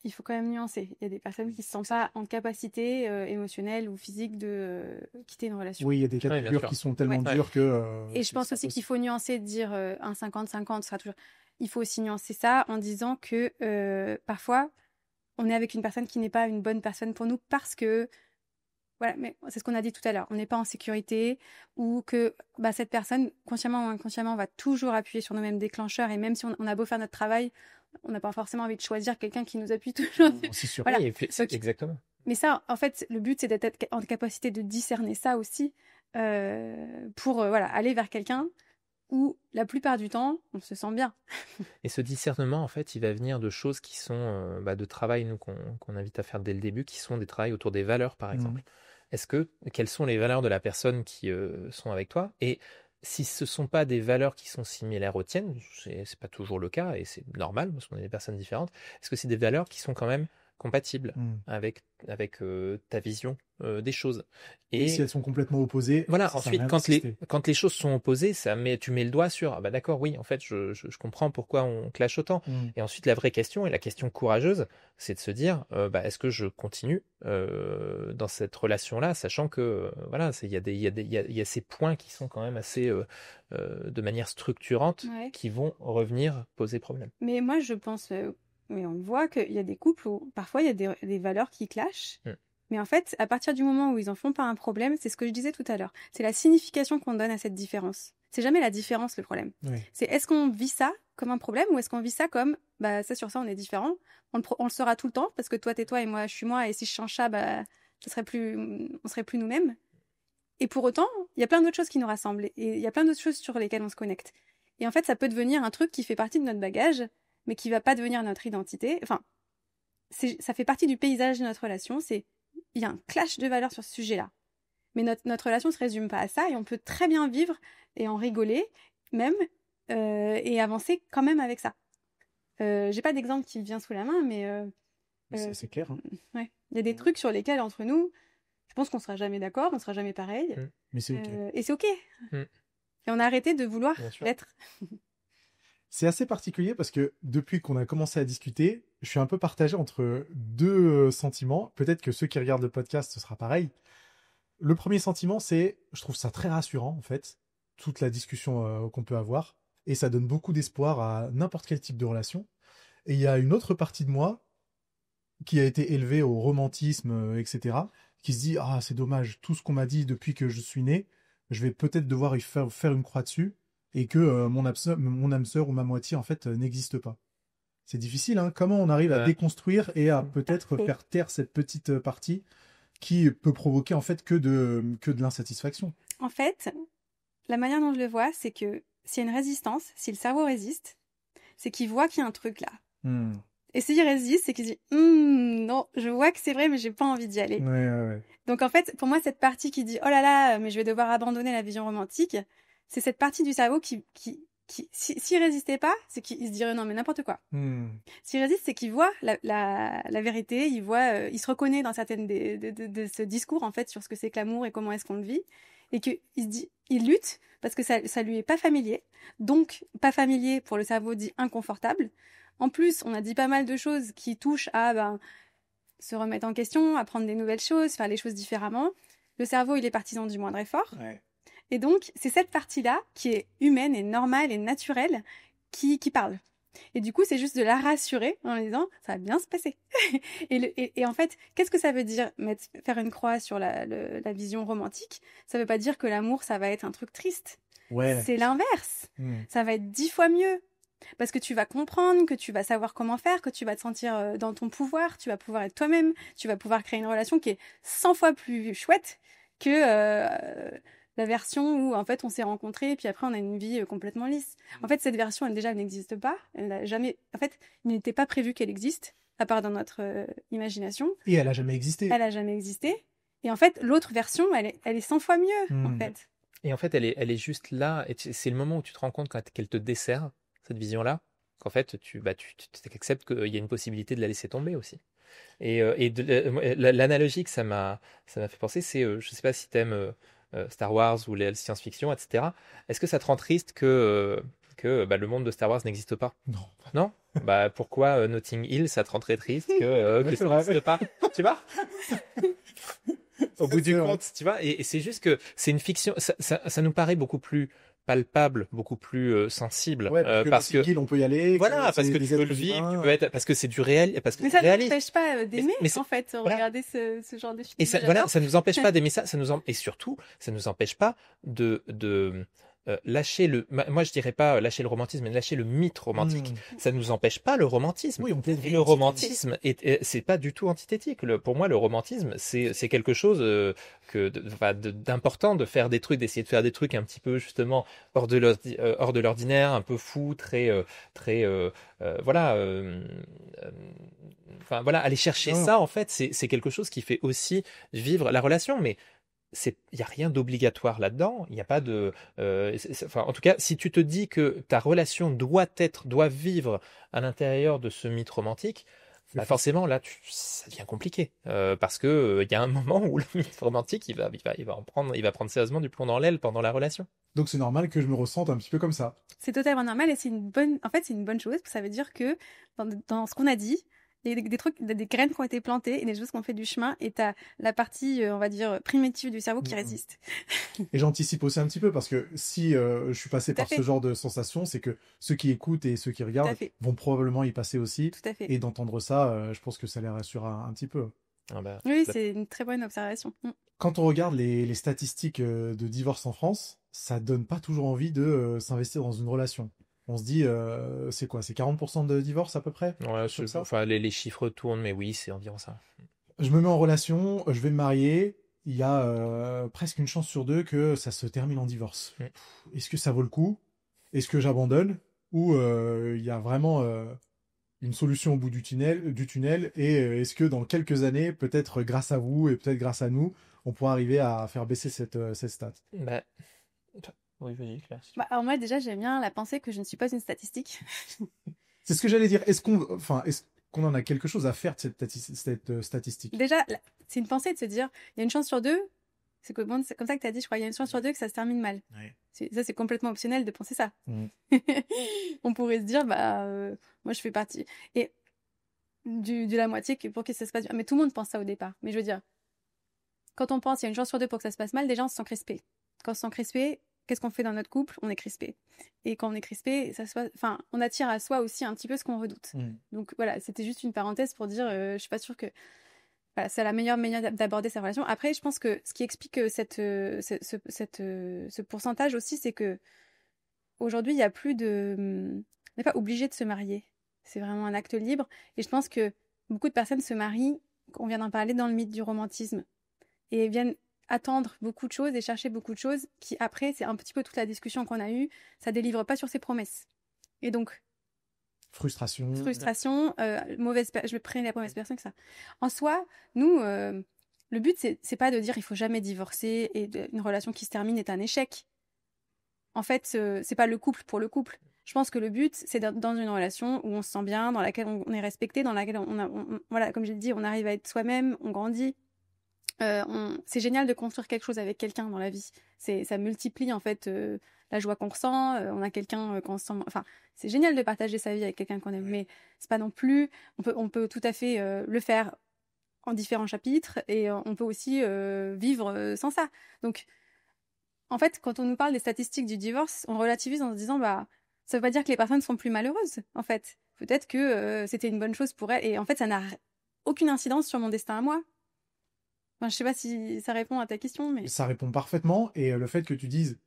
il faut quand même nuancer. Il y a des personnes qui ne se sentent pas en capacité émotionnelle ou physique de quitter une relation. Oui, il y a des cas de figure qui sont tellement durs que... et je pense aussi qu'il faut nuancer, de dire un 50-50 sera toujours... Il faut aussi nuancer ça en disant que parfois, on est avec une personne qui n'est pas une bonne personne pour nous parce que... Voilà, mais c'est ce qu'on a dit tout à l'heure. On n'est pas en sécurité ou que cette personne, consciemment ou inconsciemment, va toujours appuyer sur nos mêmes déclencheurs. Et même si on a beau faire notre travail, on n'a pas forcément envie de choisir quelqu'un qui nous appuie toujours. C'est sûr. Voilà. Oui, exactement. Mais ça, en fait, le but, c'est d'être en capacité de discerner ça aussi pour aller vers quelqu'un où, la plupart du temps, on se sent bien. Et ce discernement, en fait, il va venir de choses qui sont de travail, nous, qu'on invite à faire dès le début, qui sont des travails autour des valeurs, par exemple. Quelles sont les valeurs de la personne qui sont avec toi? Et si ce ne sont pas des valeurs qui sont similaires aux tiennes, c'est pas toujours le cas, et c'est normal, parce qu'on est des personnes différentes, est-ce que c'est des valeurs qui sont quand même compatibles avec ta vision des choses? Et si elles sont complètement opposées, voilà. Ensuite, quand les choses sont opposées, tu mets le doigt sur d'accord, oui, en fait, je comprends pourquoi on clash autant. Et ensuite, la vraie question, et la question courageuse, c'est de se dire est-ce que je continue dans cette relation-là, sachant que voilà, il y a ces points qui sont quand même assez de manière structurante qui vont revenir poser problème. Mais moi, je pense mais on voit qu'il y a des couples où parfois il y a des valeurs qui clashent. Mais en fait, à partir du moment où ils en font pas un problème, c'est ce que je disais tout à l'heure. C'est la signification qu'on donne à cette différence. C'est jamais la différence le problème. C'est est-ce qu'on vit ça comme un problème ou est-ce qu'on vit ça comme ça sur ça on est différent. On le sera tout le temps parce que toi t'es toi et moi je suis moi et si je change ça on serait plus nous-mêmes. Et pour autant, il y a plein d'autres choses qui nous rassemblent et il y a plein d'autres choses sur lesquelles on se connecte. Et en fait, ça peut devenir un truc qui fait partie de notre bagage, mais qui va pas devenir notre identité. Enfin, ça fait partie du paysage de notre relation. Il y a un clash de valeurs sur ce sujet-là. Mais notre relation se résume pas à ça et on peut très bien vivre et en rigoler même et avancer quand même avec ça. J'ai pas d'exemple qui me vient sous la main, mais c'est clair. Ouais, il y a des trucs sur lesquels entre nous, je pense qu'on sera jamais d'accord, on sera jamais pareil. Mais c'est ok. Et c'est ok. Et on a arrêté de vouloir l'être. C'est assez particulier parce que depuis qu'on a commencé à discuter, je suis un peu partagé entre deux sentiments. Peut-être que ceux qui regardent le podcast, ce sera pareil. Le premier sentiment, c'est, je trouve ça très rassurant, en fait, toute la discussion qu'on peut avoir. Et ça donne beaucoup d'espoir à n'importe quel type de relation. Et il y a une autre partie de moi qui a été élevée au romantisme, etc., qui se dit « Ah, c'est dommage, tout ce qu'on m'a dit depuis que je suis né, je vais peut-être devoir y faire une croix dessus. » et que mon âme sœur ou ma moitié, en fait, n'existe pas. C'est difficile, hein. Comment on arrive à déconstruire et à peut-être faire taire cette petite partie qui peut provoquer, en fait, que de l'insatisfaction? En fait, la manière dont je le vois, c'est que s'il y a une résistance, si le cerveau résiste, c'est qu'il voit qu'il y a un truc là. Et s'il résiste, c'est qu'il dit « non, je vois que c'est vrai, mais j'ai pas envie d'y aller. » Donc, en fait, pour moi, cette partie qui dit « oh là là, mais je vais devoir abandonner la vision romantique », c'est cette partie du cerveau qui s'il résistait pas, c'est qu'il se dirait non mais n'importe quoi. S'il résiste, c'est qu'il voit la vérité, il se reconnaît dans certaines de ce discours en fait sur ce que c'est que l'amour et comment est-ce qu'on le vit, et que il lutte parce que ça lui est pas familier. Donc pas familier pour le cerveau dit inconfortable. En plus, on a dit pas mal de choses qui touchent à se remettre en question, apprendre des nouvelles choses, faire les choses différemment. Le cerveau, il est partisan du moindre effort. Et donc, c'est cette partie-là qui est humaine et normale et naturelle qui parle. Et du coup, c'est juste de la rassurer en disant « ça va bien se passer ». Et en fait, qu'est-ce que ça veut dire faire une croix sur la vision romantique? Ça veut pas dire que l'amour, ça va être un truc triste. C'est l'inverse. Ça va être 10 fois mieux. Parce que tu vas comprendre, que tu vas savoir comment faire, que tu vas te sentir dans ton pouvoir, tu vas pouvoir être toi-même, tu vas pouvoir créer une relation qui est 100 fois plus chouette que la version où en fait on s'est rencontrés et puis après on a une vie complètement lisse. En fait, cette version, elle n'existe pas. Elle n'a jamais. En fait, il n'était pas prévu qu'elle existe, à part dans notre imagination. Et elle a jamais existé. Elle a jamais existé. Et en fait, l'autre version, elle est 100 fois mieux, en fait. Et en fait, elle est juste là. Et c'est le moment où tu te rends compte qu'elle te dessert, cette vision-là, qu'en fait, tu acceptes qu'il y a une possibilité de la laisser tomber aussi. Et l'analogie que ça m'a fait penser, c'est, je sais pas si t'aimes Star Wars ou les science-fiction, etc. Est-ce que ça te rend triste que le monde de Star Wars n'existe pas? Non. Non? Bah pourquoi Notting Hill, ça te rend très triste que ça n'existe pas? Tu vois? Au bout du compte, tu vois, et c'est juste que c'est une fiction, ça nous paraît beaucoup plus palpable, beaucoup plus sensible, parce que on peut y aller. Voilà, parce que tu peux le vivre, parce que c'est du réel, parce que mais ça ne nous empêche pas d'aimer, en fait, regarder ce genre de film. Et ça, voilà, ça nous empêche pas d'aimer ça, et surtout, ça nous empêche pas de lâcher moi je dirais pas lâcher le romantisme, mais lâcher le mythe romantique. Ça nous empêche pas le romantisme. Oui, on peut. Le romantisme c'est pas du tout antithétique. Pour moi, le romantisme c'est quelque chose d'important, de faire des trucs, d'essayer de faire des trucs un petit peu justement hors de l'ordinaire, un peu fou, très voilà. Enfin voilà, aller chercher ça en fait, c'est quelque chose qui fait aussi vivre la relation, mais il n'y a rien d'obligatoire là-dedans. Il n'y a pas de. Enfin, en tout cas, si tu te dis que ta relation doit vivre à l'intérieur de ce mythe romantique, bah forcément là, ça devient compliqué parce que il y a un moment où le mythe romantique, il va prendre sérieusement du plomb dans l'aile pendant la relation. Donc c'est normal que je me ressente un petit peu comme ça. C'est totalement normal et c'est une bonne chose. Parce que ça veut dire que dans ce qu'on a dit. Il y a des trucs, des graines qui ont été plantées et des choses qui ont fait du chemin et t'as la partie, on va dire, primitive du cerveau qui résiste. Et j'anticipe aussi un petit peu parce que si je suis passé par ce genre de sensation, c'est que ceux qui écoutent et ceux qui regardent vont probablement y passer aussi. Tout à fait. Et d'entendre ça, je pense que ça les rassurera un petit peu. Ah bah, oui, c'est une très bonne observation. Quand on regarde les statistiques de divorce en France, ça donne pas toujours envie de s'investir dans une relation. On se dit, c'est quoi? C'est 40% de divorce à peu près? Ouais, enfin, les chiffres tournent, mais oui, c'est environ ça. Je me mets en relation, je vais me marier, il y a presque une chance sur deux que ça se termine en divorce. Est-ce que ça vaut le coup? Est-ce que j'abandonne? Ou il y a vraiment une solution au bout du tunnel et est-ce que dans quelques années, peut-être grâce à vous et peut-être grâce à nous, on pourra arriver à faire baisser cette stat? Bah... Oui, vas-y, Claire. Alors moi, déjà, j'aime bien la pensée que je ne suis pas une statistique. C'est ce que j'allais dire. Est-ce qu'on en a quelque chose à faire de cette statistique? Déjà, c'est une pensée de se dire, il y a une chance sur deux, c'est comme ça que tu as dit, je crois, il y a une chance sur deux que ça se termine mal. Ouais. Ça, c'est complètement optionnel de penser ça. On pourrait se dire, moi, je fais partie. Et de la moitié pour que ça se passe bien. Mais tout le monde pense ça au départ. Mais je veux dire, quand on pense, il y a une chance sur deux pour que ça se passe mal, déjà, on se sent crispé. Quand on se sent crispé, qu'est-ce qu'on fait dans notre couple? On est crispé. Et quand on est crispé, on attire à soi aussi un petit peu ce qu'on redoute. Donc voilà, c'était juste une parenthèse pour dire, je suis pas sûre que c'est la meilleure manière d'aborder sa relation. Après, je pense que ce qui explique ce pourcentage aussi, c'est que aujourd'hui, il y a plus on n'est pas obligé de se marier. C'est vraiment un acte libre. Et je pense que beaucoup de personnes se marient, on vient d'en parler, dans le mythe du romantisme. Et viennent attendre beaucoup de choses et chercher beaucoup de choses qui, après, c'est un petit peu toute la discussion qu'on a eue, ça délivre pas sur ses promesses. Et donc... Frustration, je vais prendre la mauvaise personne que ça. En soi, nous, le but, c'est pas de dire il faut jamais divorcer et une relation qui se termine est un échec. En fait, c'est pas le couple pour le couple. Je pense que le but, c'est dans une relation où on se sent bien, dans laquelle on est respecté, dans laquelle voilà, comme j'ai dit, on arrive à être soi-même, on grandit. C'est génial de construire quelque chose avec quelqu'un dans la vie. Ça multiplie en fait la joie qu'on ressent. On a quelqu'un qu'on sent. Enfin, c'est génial de partager sa vie avec quelqu'un qu'on aime, mais c'est pas non plus. On peut tout à fait le faire en différents chapitres et on peut aussi vivre sans ça. Donc, en fait, quand on nous parle des statistiques du divorce, on relativise en se disant ça veut pas dire que les personnes sont plus malheureuses. En fait, peut-être que c'était une bonne chose pour elles et en fait, ça n'a aucune incidence sur mon destin à moi. Enfin, je sais pas si ça répond à ta question, mais... Ça répond parfaitement, et le fait que tu dises,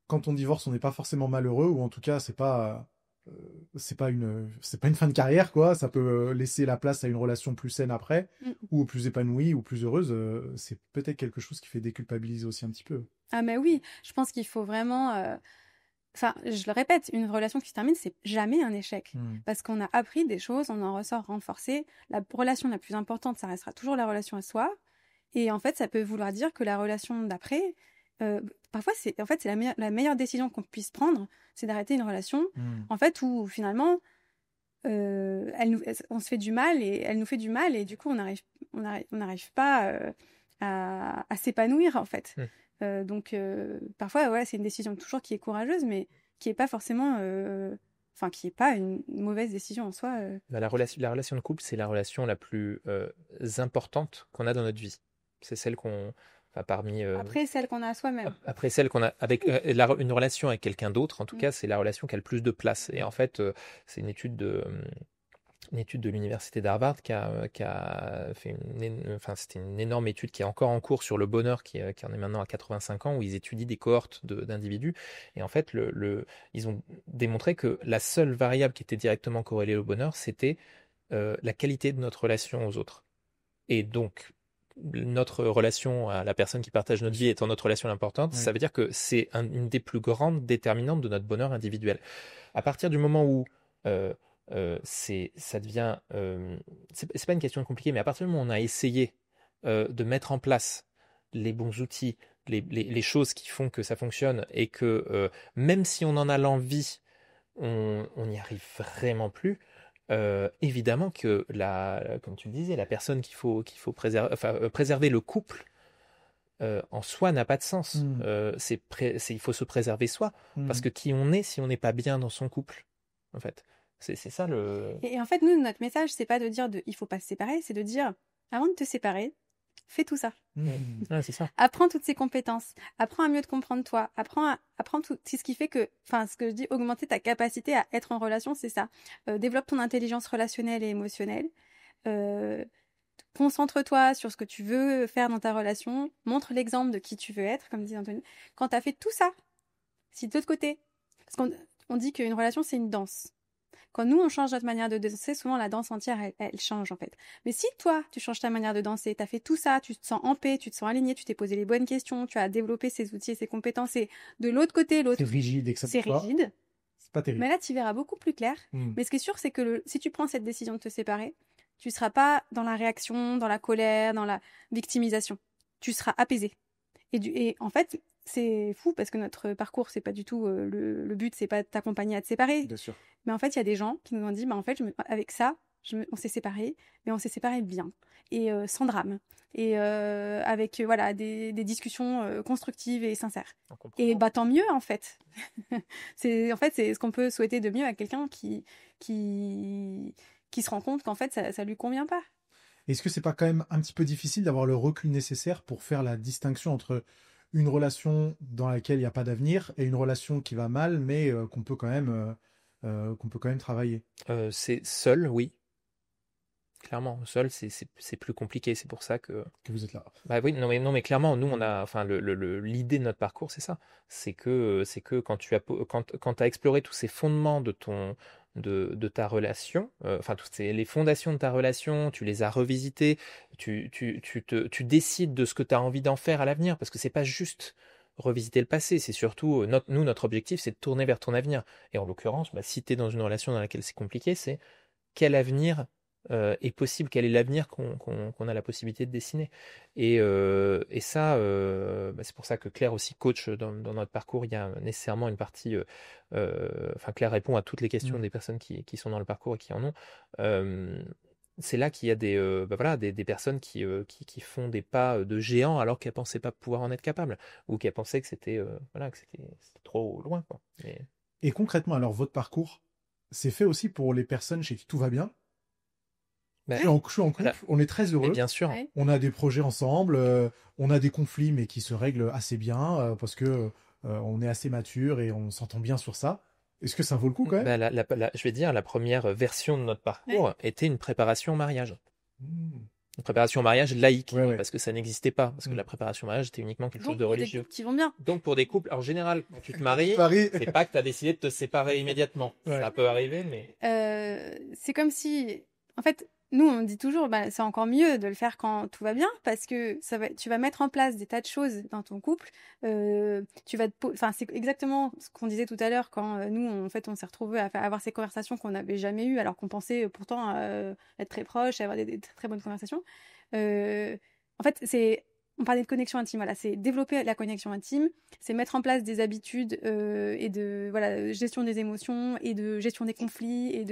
quand on divorce, on n'est pas forcément malheureux, ou en tout cas, c'est pas c'est pas une fin de carrière, quoi. Ça peut laisser la place à une relation plus saine après, ou plus épanouie, ou plus heureuse. C'est peut-être quelque chose qui fait déculpabiliser aussi un petit peu. Ah mais oui, je pense qu'il faut vraiment... Enfin, je le répète, une relation qui se termine, c'est jamais un échec. Parce qu'on a appris des choses, on en ressort renforcé. La relation la plus importante, ça restera toujours la relation à soi. Et en fait, ça peut vouloir dire que la relation d'après... parfois, c'est la meilleure décision qu'on puisse prendre, c'est d'arrêter une relation, en fait, où finalement... on se fait du mal et elle nous fait du mal et du coup on n'arrive pas à s'épanouir en fait. Donc parfois ouais, c'est une décision toujours qui est courageuse mais qui est pas forcément qui est pas une mauvaise décision en soi. La relation de couple, c'est la relation la plus importante qu'on a dans notre vie. C'est celle qu'on après celle qu'on a à soi-même. Après celle qu'on a avec une relation avec quelqu'un d'autre, en tout cas, c'est la relation qui a le plus de place. Et en fait, c'est une étude de l'université d'Harvard qui a fait c'était une énorme étude qui est encore en cours sur le bonheur, qui en est maintenant à 85 ans, où ils étudient des cohortes d'individus. Et en fait, ils ont démontré que la seule variable qui était directement corrélée au bonheur, c'était la qualité de notre relation aux autres. Et donc, notre relation à la personne qui partage notre vie étant notre relation importante, ça veut dire que c'est une des plus grandes déterminantes de notre bonheur individuel. À partir du moment où ça devient... c'est pas une question compliquée, mais à partir du moment où on a essayé de mettre en place les bons outils, les choses qui font que ça fonctionne, et que même si on en a l'envie, on n'y arrive vraiment plus, évidemment que comme tu le disais, la personne qu'il faut préserver le couple en soi n'a pas de sens. Il faut se préserver soi, parce que qui on est si on n'est pas bien dans son couple, en fait. C'est ça le... Et en fait, nous, notre message, c'est pas de dire il faut pas se séparer, c'est de dire, avant de te séparer, fais tout ça. Ouais, c'est ça. Apprends toutes ces compétences. Apprends à mieux te comprendre toi. Apprends tout. C'est ce qui fait que, ce que je dis, augmenter ta capacité à être en relation, c'est ça. Développe ton intelligence relationnelle et émotionnelle. Concentre-toi sur ce que tu veux faire dans ta relation. Montre l'exemple de qui tu veux être, comme disait Anthony. Quand tu as fait tout ça, si de l'autre côté, parce qu'on dit qu'une relation, c'est une danse. Quand nous, on change notre manière de danser, souvent la danse entière, elle change en fait. Mais si toi, tu changes ta manière de danser, tu as fait tout ça, tu te sens en paix, tu te sens aligné, tu t'es posé les bonnes questions, tu as développé ces outils et ces compétences, et de l'autre côté, c'est rigide, c'est rigide. C'est pas terrible. Mais là, tu verras beaucoup plus clair. Mais ce qui est sûr, c'est que si tu prends cette décision de te séparer, tu ne seras pas dans la réaction, dans la colère, dans la victimisation. Tu seras apaisé. Et en fait, c'est fou parce que notre parcours, c'est pas du tout le but, c'est pas de t'accompagner à te séparer. Bien sûr. Mais en fait, il y a des gens qui nous ont dit, en fait, avec ça, on s'est séparés, mais on s'est séparés bien et sans drame et avec des discussions constructives et sincères. Et tant mieux en fait. c'est ce qu'on peut souhaiter de mieux à quelqu'un qui se rend compte qu'en fait ça lui convient pas. Est-ce que c'est pas quand même un petit peu difficile d'avoir le recul nécessaire pour faire la distinction entre une relation dans laquelle il n'y a pas d'avenir et une relation qui va mal, mais qu'on peut quand même travailler? C'est seul, oui. Clairement, seul, c'est plus compliqué. C'est pour ça que vous êtes là. Bah oui, non mais clairement, nous on a, l'idée de notre parcours, c'est ça. C'est que quand tu as exploré tous ces fondements de ta relation, les fondations de ta relation, tu les as revisitées, tu décides de ce que tu as envie d'en faire à l'avenir, parce que c'est pas juste revisiter le passé, c'est surtout notre objectif, c'est de tourner vers ton avenir. Et en l'occurrence, si tu es dans une relation dans laquelle c'est compliqué, c'est quel avenir est possible, quel est l'avenir qu'on a la possibilité de dessiner. Et ça, c'est pour ça que Claire aussi coach dans notre parcours. Il y a nécessairement une partie, Claire répond à toutes les questions des personnes qui sont dans le parcours et qui en ont. C'est là qu'il y a des personnes qui font des pas de géant alors qu'elles pensaient pas pouvoir en être capables, ou qu'elles pensaient que c'était trop loin, quoi. Et concrètement, alors votre parcours, c'est fait aussi pour les personnes chez qui tout va bien? Je suis en couple, on est très heureux. Bien sûr. On a des projets ensemble, on a des conflits, mais qui se règlent assez bien parce que on est assez mature et on s'entend bien sur ça. Est-ce que ça vaut le coup quand même? Je vais dire, la première version de notre parcours était une préparation au mariage. Une préparation au mariage laïque, parce que ça n'existait pas, parce que la préparation au mariage était uniquement quelque chose de religieux. Donc, qui vont bien. Donc, pour des couples, en général, quand tu te maries, c'est pas que tu as décidé de te séparer immédiatement. Ça peut arriver, mais... c'est comme si... En fait, nous, on dit toujours, c'est encore mieux de le faire quand tout va bien, parce que tu vas mettre en place des tas de choses dans ton couple. C'est exactement ce qu'on disait tout à l'heure quand nous, en fait, on s'est retrouvés à avoir ces conversations qu'on n'avait jamais eues, alors qu'on pensait pourtant être très proches, avoir des très bonnes conversations. En fait, on parlait de connexion intime, voilà, c'est développer la connexion intime, c'est mettre en place des habitudes et de gestion des émotions et de gestion des conflits et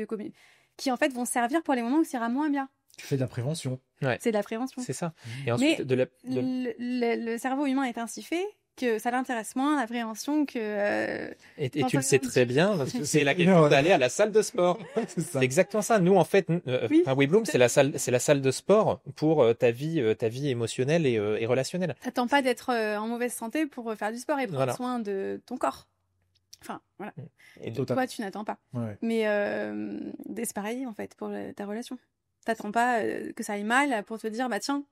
qui en fait vont servir pour les moments où ça ira moins bien. Tu fais de la prévention. Ouais. C'est de la prévention. C'est ça. Et ensuite, le cerveau humain est ainsi fait que ça l'intéresse moins, la prévention, que... Et tu le sais très bien, parce que c'est la question d'aller à la salle de sport. C'est exactement ça. Nous, en fait, WeBloom, c'est la salle de sport pour ta vie émotionnelle et relationnelle. T'attends pas d'être en mauvaise santé pour faire du sport et prendre soin de ton corps. Enfin, voilà. Et toi, tu n'attends pas. Ouais. Mais c'est pareil, en fait, pour ta relation. T'attends pas que ça aille mal pour te dire, tiens...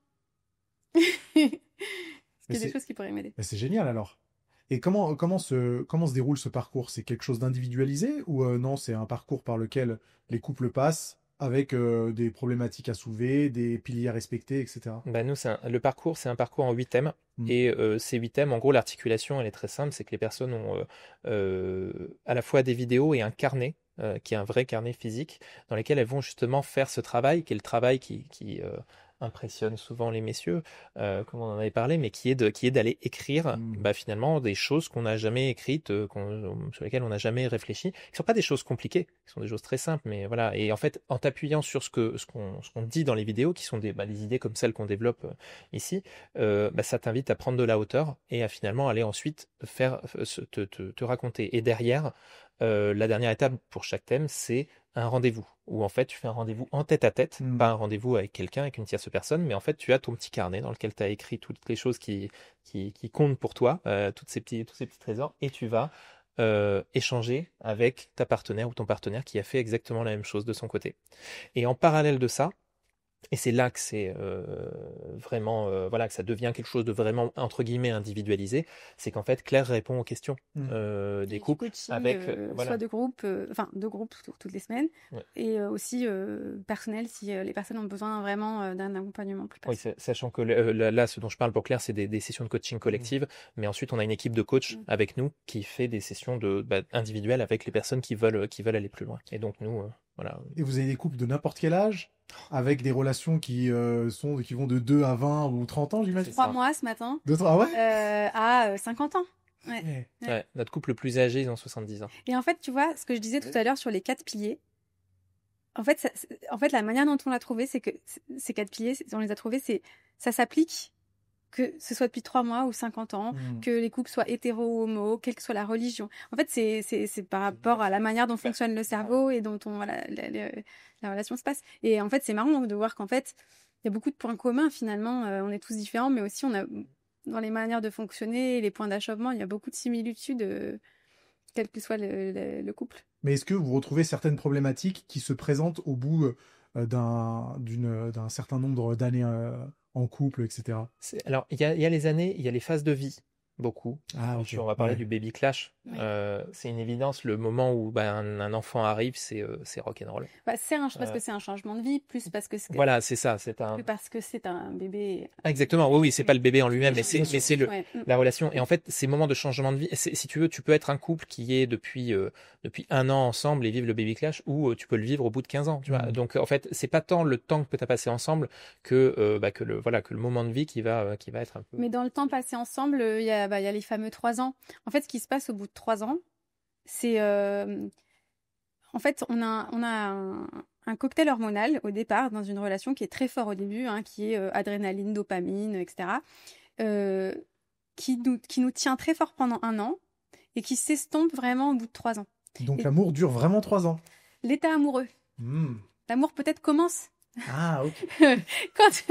Il y a des choses qui pourraient m'aider. C'est génial alors. Et comment se déroule ce parcours? C'est quelque chose d'individualisé ou non, c'est un parcours par lequel les couples passent avec des problématiques à soulever, des piliers à respecter, etc. Nous, le parcours, c'est un parcours en 8 thèmes. Et ces 8 thèmes, en gros, l'articulation, elle est très simple. C'est que les personnes ont à la fois des vidéos et un carnet, qui est un vrai carnet physique, dans lesquels elles vont justement faire ce travail, qui est le travail qui impressionne souvent les messieurs, comme on en avait parlé, mais qui est d'aller écrire finalement des choses qu'on n'a jamais écrites, sur lesquelles on n'a jamais réfléchi, qui ne sont pas des choses compliquées, qui sont des choses très simples, mais voilà. Et en fait, en t'appuyant sur ce qu'on dit dans les vidéos, qui sont des idées comme celles qu'on développe ici, ça t'invite à prendre de la hauteur et à finalement aller ensuite te raconter. Et derrière, la dernière étape pour chaque thème, c'est un rendez-vous, où en fait tu fais un rendez-vous en tête-à-tête, pas un rendez-vous avec quelqu'un, avec une tierce personne, mais en fait tu as ton petit carnet dans lequel tu as écrit toutes les choses qui comptent pour toi, tous ces petits trésors, et tu vas échanger avec ta partenaire ou ton partenaire qui a fait exactement la même chose de son côté. Et en parallèle de ça, et c'est là que c'est vraiment, que ça devient quelque chose de vraiment, entre guillemets, individualisé, c'est qu'en fait, Claire répond aux questions des couples. Coaching, avec, soit de groupes, toutes les semaines, et aussi personnel, si les personnes ont besoin vraiment d'un accompagnement plus personnel. Oui, sachant que là, ce dont je parle pour Claire, c'est des sessions de coaching collective, mais ensuite, on a une équipe de coachs avec nous qui fait des sessions individuelles avec les personnes qui veulent aller plus loin. Et donc, nous... Voilà. Et vous avez des couples de n'importe quel âge, avec des relations qui vont de 2 à 20 ou 30 ans, j'imagine. 3 mois ce matin. À 50 ans. Ouais. Notre couple le plus âgé, ils ont 70 ans. Et en fait, tu vois, ce que je disais tout à l'heure sur les 4 piliers, en fait, la manière dont on l'a trouvé, c'est que ces 4 piliers, on les a trouvés, ça s'applique que ce soit depuis 3 mois ou 50 ans, que les couples soient hétéro ou homo, quelle que soit la religion. En fait, c'est par rapport à la manière dont fonctionne le cerveau et dont la relation se passe. Et en fait, c'est marrant de voir qu'en fait, il y a beaucoup de points communs finalement. On est tous différents, mais aussi on a dans les manières de fonctionner, les points d'achoppement, il y a beaucoup de similitudes, quel que soit le couple. Mais est-ce que vous retrouvez certaines problématiques qui se présentent au bout d'un certain nombre d'années en couple, etc. Alors, il y a les années, il y a les phases de vie, beaucoup. On va parler du baby clash. C'est une évidence, le moment où un enfant arrive, c'est rock'n'roll. Parce que c'est un changement de vie, plus parce que c'est... Voilà, c'est ça. Plus parce que c'est un bébé... Exactement, oui, c'est pas le bébé en lui-même, mais c'est la relation. Et en fait, ces moments de changement de vie, si tu veux, tu peux être un couple qui est depuis 1 an ensemble et vivre le baby clash, ou tu peux le vivre au bout de 15 ans. Tu vois. Donc, en fait, c'est pas tant le temps que tu as passé ensemble que le moment de vie qui va être un peu... Mais dans le temps passé ensemble, il y a les fameux 3 ans. En fait, ce qui se passe au bout de 3 ans, c'est... En fait, on a un cocktail hormonal au départ dans une relation qui est très fort au début, qui est adrénaline, dopamine, etc., qui nous tient très fort pendant 1 an et qui s'estompe vraiment au bout de 3 ans. Donc l'amour dure vraiment 3 ans. L'état amoureux. L'amour peut-être commence. Ah, ok. Quand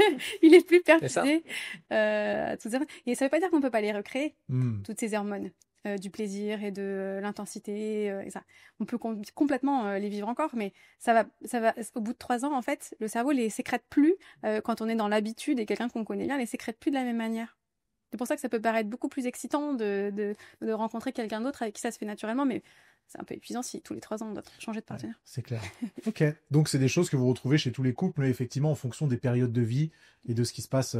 il est plus percuté. Et ça veut pas dire qu'on peut pas les recréer, toutes ces hormones. du plaisir et de l'intensité. Et ça. On peut complètement les vivre encore, mais ça va. Au bout de 3 ans, en fait, le cerveau les sécrète plus quand on est dans l'habitude et quelqu'un qu'on connaît bien les sécrète plus de la même manière. C'est pour ça que ça peut paraître beaucoup plus excitant de rencontrer quelqu'un d'autre avec qui ça se fait naturellement, mais c'est un peu épuisant si tous les 3 ans on doit changer de partenaire. Ouais, c'est clair. Ok. Donc c'est des choses que vous retrouvez chez tous les couples, mais effectivement en fonction des périodes de vie et de ce qui se passe,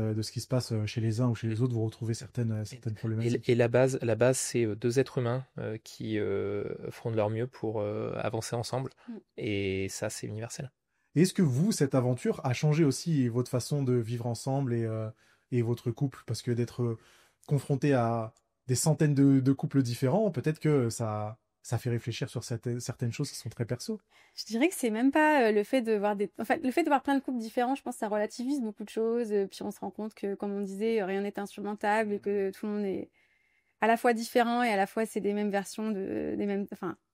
chez les uns ou chez les autres, vous retrouvez certaines problématiques. Et la base, c'est 2 êtres humains qui feront de leur mieux pour avancer ensemble. Et ça, c'est universel. Et est-ce que vous, cette aventure a changé aussi votre façon de vivre ensemble et votre couple, parce que d'être confronté à des centaines de couples différents, peut-être que ça fait réfléchir sur certaines choses qui sont très perso. Je dirais que c'est même pas le fait de voir le fait de voir plein de couples différents, je pense que ça relativise beaucoup de choses, puis on se rend compte que, comme on disait, rien n'est insurmontable et que tout le monde est à la fois différent et à la fois c'est des mêmes versions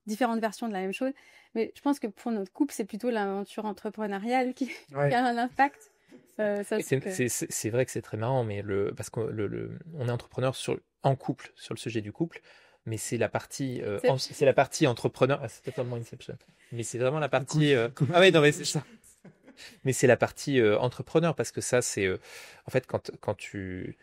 différentes versions de la même chose. Mais je pense que pour notre couple, c'est plutôt l'aventure entrepreneuriale qui a un impact. C'est vrai que c'est très marrant, mais parce qu'on est entrepreneur en couple sur le sujet du couple, mais c'est la partie c'est la partie entrepreneur. C'est totalement Inception, mais c'est vraiment la partie ah ouais non mais c'est ça. Mais c'est la partie entrepreneur, parce que ça c'est en fait quand tu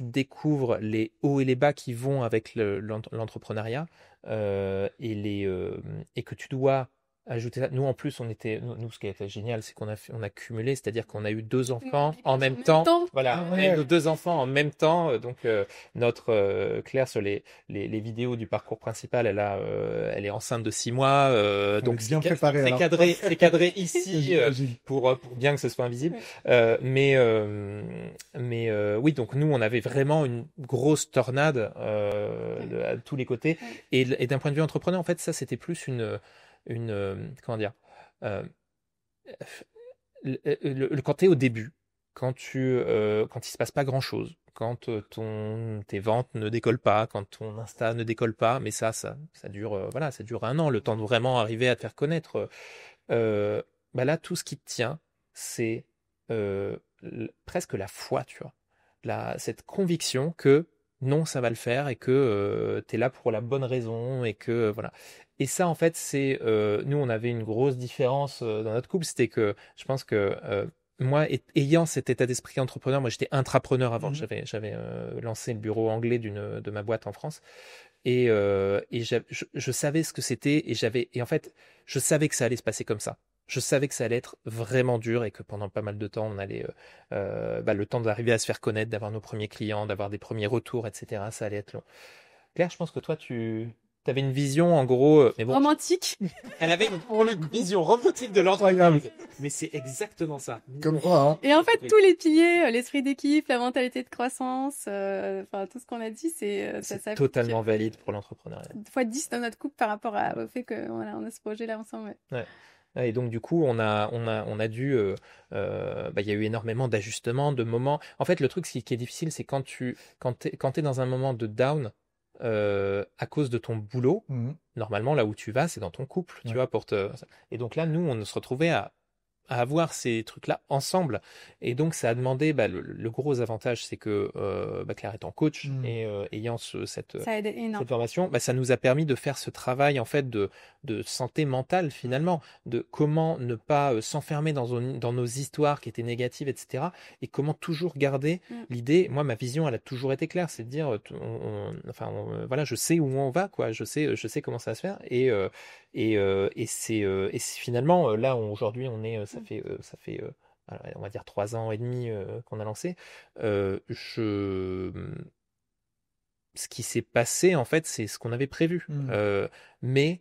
découvres les hauts et les bas qui vont avec l'entrepreneuriat et que tu dois ajouter ça. Nous, en plus, nous, ce qui a été génial, c'est qu'on a cumulé, c'est-à-dire qu'on a eu 2 enfants en même temps. Voilà, on a eu nos 2 enfants en même temps. Donc, notre Claire, sur les vidéos du parcours principal, elle est enceinte de 6 mois. Donc, bien préparé. C'est cadré ici pour bien que ce soit invisible. Mais oui, donc nous, on avait vraiment une grosse tornade à tous les côtés. Et d'un point de vue entrepreneur, en fait, ça, c'était plus comment dire, quand tu es au début, quand il se passe pas grand chose, quand tes ventes ne décollent pas, quand ton Insta ne décolle pas, mais ça dure, ça dure 1 an, le temps de vraiment arriver à te faire connaître. Là, tout ce qui te tient, c'est presque la foi, tu vois, cette conviction que non, ça va le faire et que tu es là pour la bonne raison et que voilà. Et ça, en fait, c'est nous, on avait une grosse différence dans notre couple, c'était que je pense que moi, ayant cet état d'esprit entrepreneur, moi j'étais intrapreneur avant, j'avais lancé le bureau anglais de ma boîte en France et je savais ce que c'était et en fait, je savais que ça allait se passer comme ça. Je savais que ça allait être vraiment dur et que pendant pas mal de temps, on allait le temps d'arriver à se faire connaître, d'avoir nos premiers clients, d'avoir des premiers retours, etc. Ça allait être long. Claire, je pense que toi, tu avais une vision en gros, mais bon, romantique. Elle avait une vision romantique de l'entreprise. Mais c'est exactement ça. Comme quoi, hein. Et en fait, tous les piliers, l'esprit d'équipe, la mentalité de croissance, tout ce qu'on a dit, c'est totalement valide pour l'entrepreneuriat. x10 dans notre couple par rapport au fait qu'on a ce projet-là ensemble. Ouais. Et donc du coup, on a dû, il y a eu énormément d'ajustements, de moments. En fait, le truc qui est difficile, c'est quand t'es dans un moment de down à cause de ton boulot. Normalement, là où tu vas, c'est dans ton couple, tu vois, Et donc là, nous, on se retrouvait à avoir ces trucs-là ensemble. Et donc, ça a demandé, le gros avantage, c'est que Claire étant coach et ayant cette formation, ça nous a permis de faire ce travail, en fait, de santé mentale, finalement, de comment ne pas s'enfermer dans nos histoires qui étaient négatives, etc. Et comment toujours garder l'idée. Moi, ma vision, elle a toujours été claire, c'est de dire, voilà, je sais où on va, quoi. Je sais comment ça va se faire. Et c'est finalement là aujourd'hui on est ça fait on va dire 3 ans et demi qu'on a lancé. Ce qui s'est passé en fait, c'est ce qu'on avait prévu, mais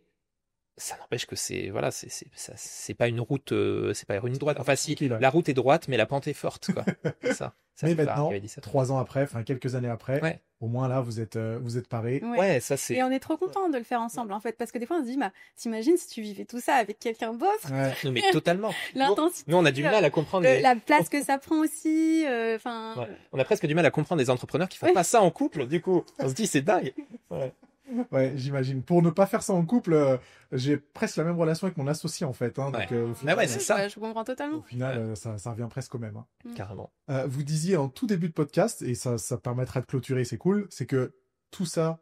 ça n'empêche que c'est pas une route, c'est pas une droite. Enfin si, la route est droite, mais la pente est forte, quoi. C'est ça. Mais maintenant, 3 ans après, quelques années après, au moins là, vous êtes parés. Ouais, ça c'est. Et on est trop contents de le faire ensemble, en fait, parce que des fois on se dit, t'imagines si tu vivais tout ça avec quelqu'un d'autre. Non, mais totalement. L'intensité. Nous, on a du mal à comprendre la place que ça prend aussi. On a presque du mal à comprendre des entrepreneurs qui font pas ça en couple. Du coup, on se dit c'est dingue. Ouais, j'imagine. Pour ne pas faire ça en couple, j'ai presque la même relation avec mon associé en fait. Hein, donc, au final, c'est ça. Je comprends totalement. Au final, ça revient presque au même. Hein. Carrément. Vous disiez en tout début de podcast, et ça permettra de clôturer, c'est cool, c'est que tout ça,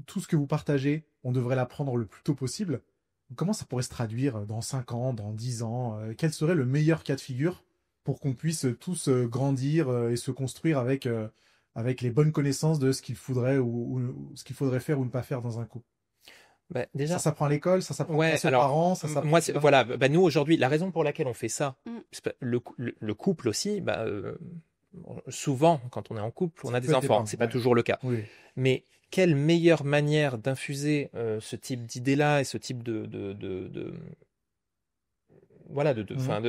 tout ce que vous partagez, on devrait l'apprendre le plus tôt possible. Comment ça pourrait se traduire dans 5 ans, dans 10 ans? Quel serait le meilleur cas de figure pour qu'on puisse tous grandir et se construire avec les bonnes connaissances de ce qu'il faudrait ou ce qu'il faudrait faire ou ne pas faire dans un couple? Bah, déjà, ça s'apprend à l'école, ça s'apprend à ses parents, ça s'apprend... Moi, voilà, bah, nous aujourd'hui, la raison pour laquelle on fait ça, le couple aussi, bah, souvent quand on est en couple, on a des enfants, c'est pas toujours le cas. Oui. Mais quelle meilleure manière d'infuser ce type d'idées-là et ce type voilà,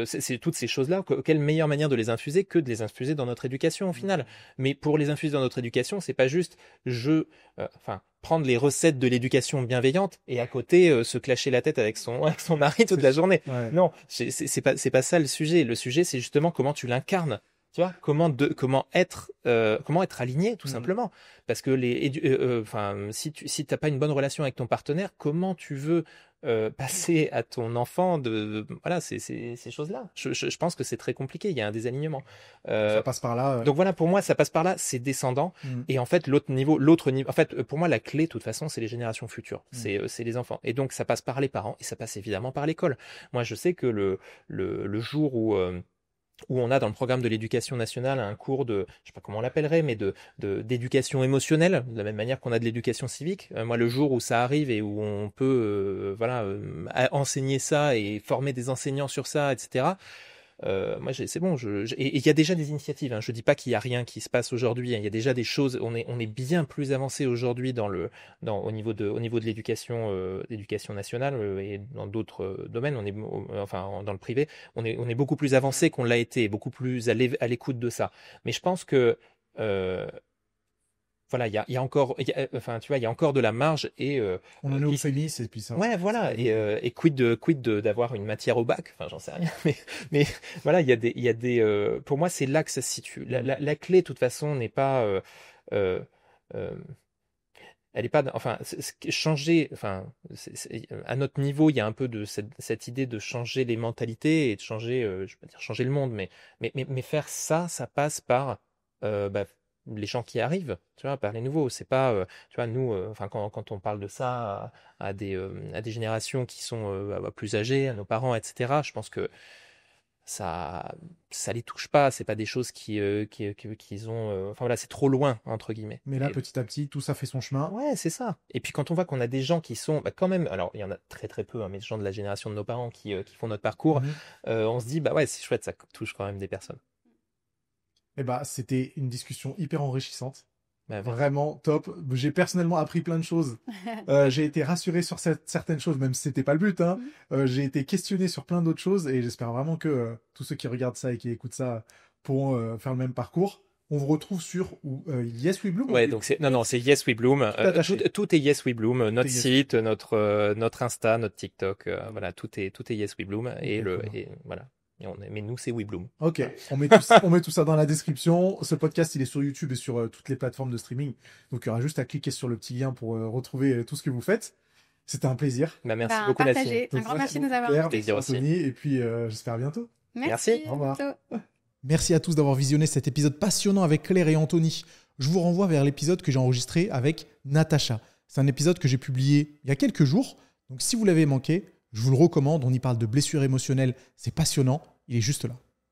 c'est toutes ces choses-là. Quelle meilleure manière de les infuser que de les infuser dans notre éducation au final. Mais pour les infuser dans notre éducation, c'est pas juste prendre les recettes de l'éducation bienveillante et à côté se clasher la tête avec son mari toute la journée. Ouais. Non, c'est pas ça le sujet. Le sujet, c'est justement comment tu l'incarnes. Tu vois, comment être aligné tout simplement, parce que si t'as pas une bonne relation avec ton partenaire, comment tu veux passer à ton enfant ces choses-là. Je pense que c'est très compliqué. Il y a un désalignement. Ça passe par là. Donc voilà, pour moi, ça passe par là. C'est descendant. Et en fait, l'autre niveau. En fait, pour moi, la clé, de toute façon, c'est les générations futures. C'est les enfants. Et donc, ça passe par les parents et ça passe évidemment par l'école. Moi, je sais que le jour où on a dans le programme de l'éducation nationale un cours de, je sais pas comment on l'appellerait, mais d'éducation émotionnelle, de la même manière qu'on a de l'éducation civique. Moi, le jour où ça arrive et où on peut enseigner ça et former des enseignants sur ça, etc. Moi, c'est bon. Et il y a déjà des initiatives. Je dis pas qu'il y a rien qui se passe aujourd'hui. Il y a déjà des choses. On est bien plus avancé aujourd'hui au niveau de l'éducation nationale et dans d'autres domaines. Dans le privé, on est beaucoup plus avancé qu'on l'a été, beaucoup plus à l'écoute de ça. Mais je pense que voilà, il y a encore de la marge et on en est au prémices et puis ça. Ouais, voilà, et quid d'avoir une matière au bac, j'en sais rien, mais voilà, il y a des pour moi c'est là que ça se situe. La clé de toute façon n'est pas elle est pas changer, à notre niveau, il y a un peu de cette idée de changer les mentalités et de changer je vais pas dire changer le monde, mais faire ça passe par les gens qui arrivent, tu vois, par les nouveaux. C'est pas, tu vois, nous, quand on parle de ça à des générations qui sont plus âgées, à nos parents, etc. Je pense que ça les touche pas. C'est pas des choses qu'ils ont. C'est trop loin entre guillemets. Mais là, petit à petit, tout ça fait son chemin. Ouais, c'est ça. Et puis quand on voit qu'on a des gens qui sont, quand même, alors il y en a très très peu, mais des gens de la génération de nos parents qui font notre parcours, on se dit ouais, c'est chouette, ça touche quand même des personnes. C'était une discussion hyper enrichissante. Vraiment top. J'ai personnellement appris plein de choses. J'ai été rassuré sur certaines choses, même si c'était pas le but. J'ai été questionné sur plein d'autres choses et j'espère vraiment que tous ceux qui regardent ça et qui écoutent ça pourront faire le même parcours. On vous retrouve sur Yes We Bloom. Ouais, donc c'est Yes We Bloom. Tout est Yes We Bloom. Notre site, notre Insta, notre TikTok. Voilà, tout est Yes We Bloom et voilà. Mais nous, c'est We Bloom. Ok, on met tout ça dans la description. Ce podcast, il est sur YouTube et sur toutes les plateformes de streaming. Donc, il y aura juste à cliquer sur le petit lien pour retrouver tout ce que vous faites. C'était un plaisir. Merci beaucoup, Nassim. Un grand merci de nous avoir plaisir aussi. Et puis, j'espère à bientôt. Merci. Au revoir. Merci à tous d'avoir visionné cet épisode passionnant avec Claire et Anthony. Je vous renvoie vers l'épisode que j'ai enregistré avec Natacha. C'est un épisode que j'ai publié il y a quelques jours. Donc, si vous l'avez manqué, je vous le recommande. On y parle de blessures émotionnelles. C'est passionnant. Il est juste là.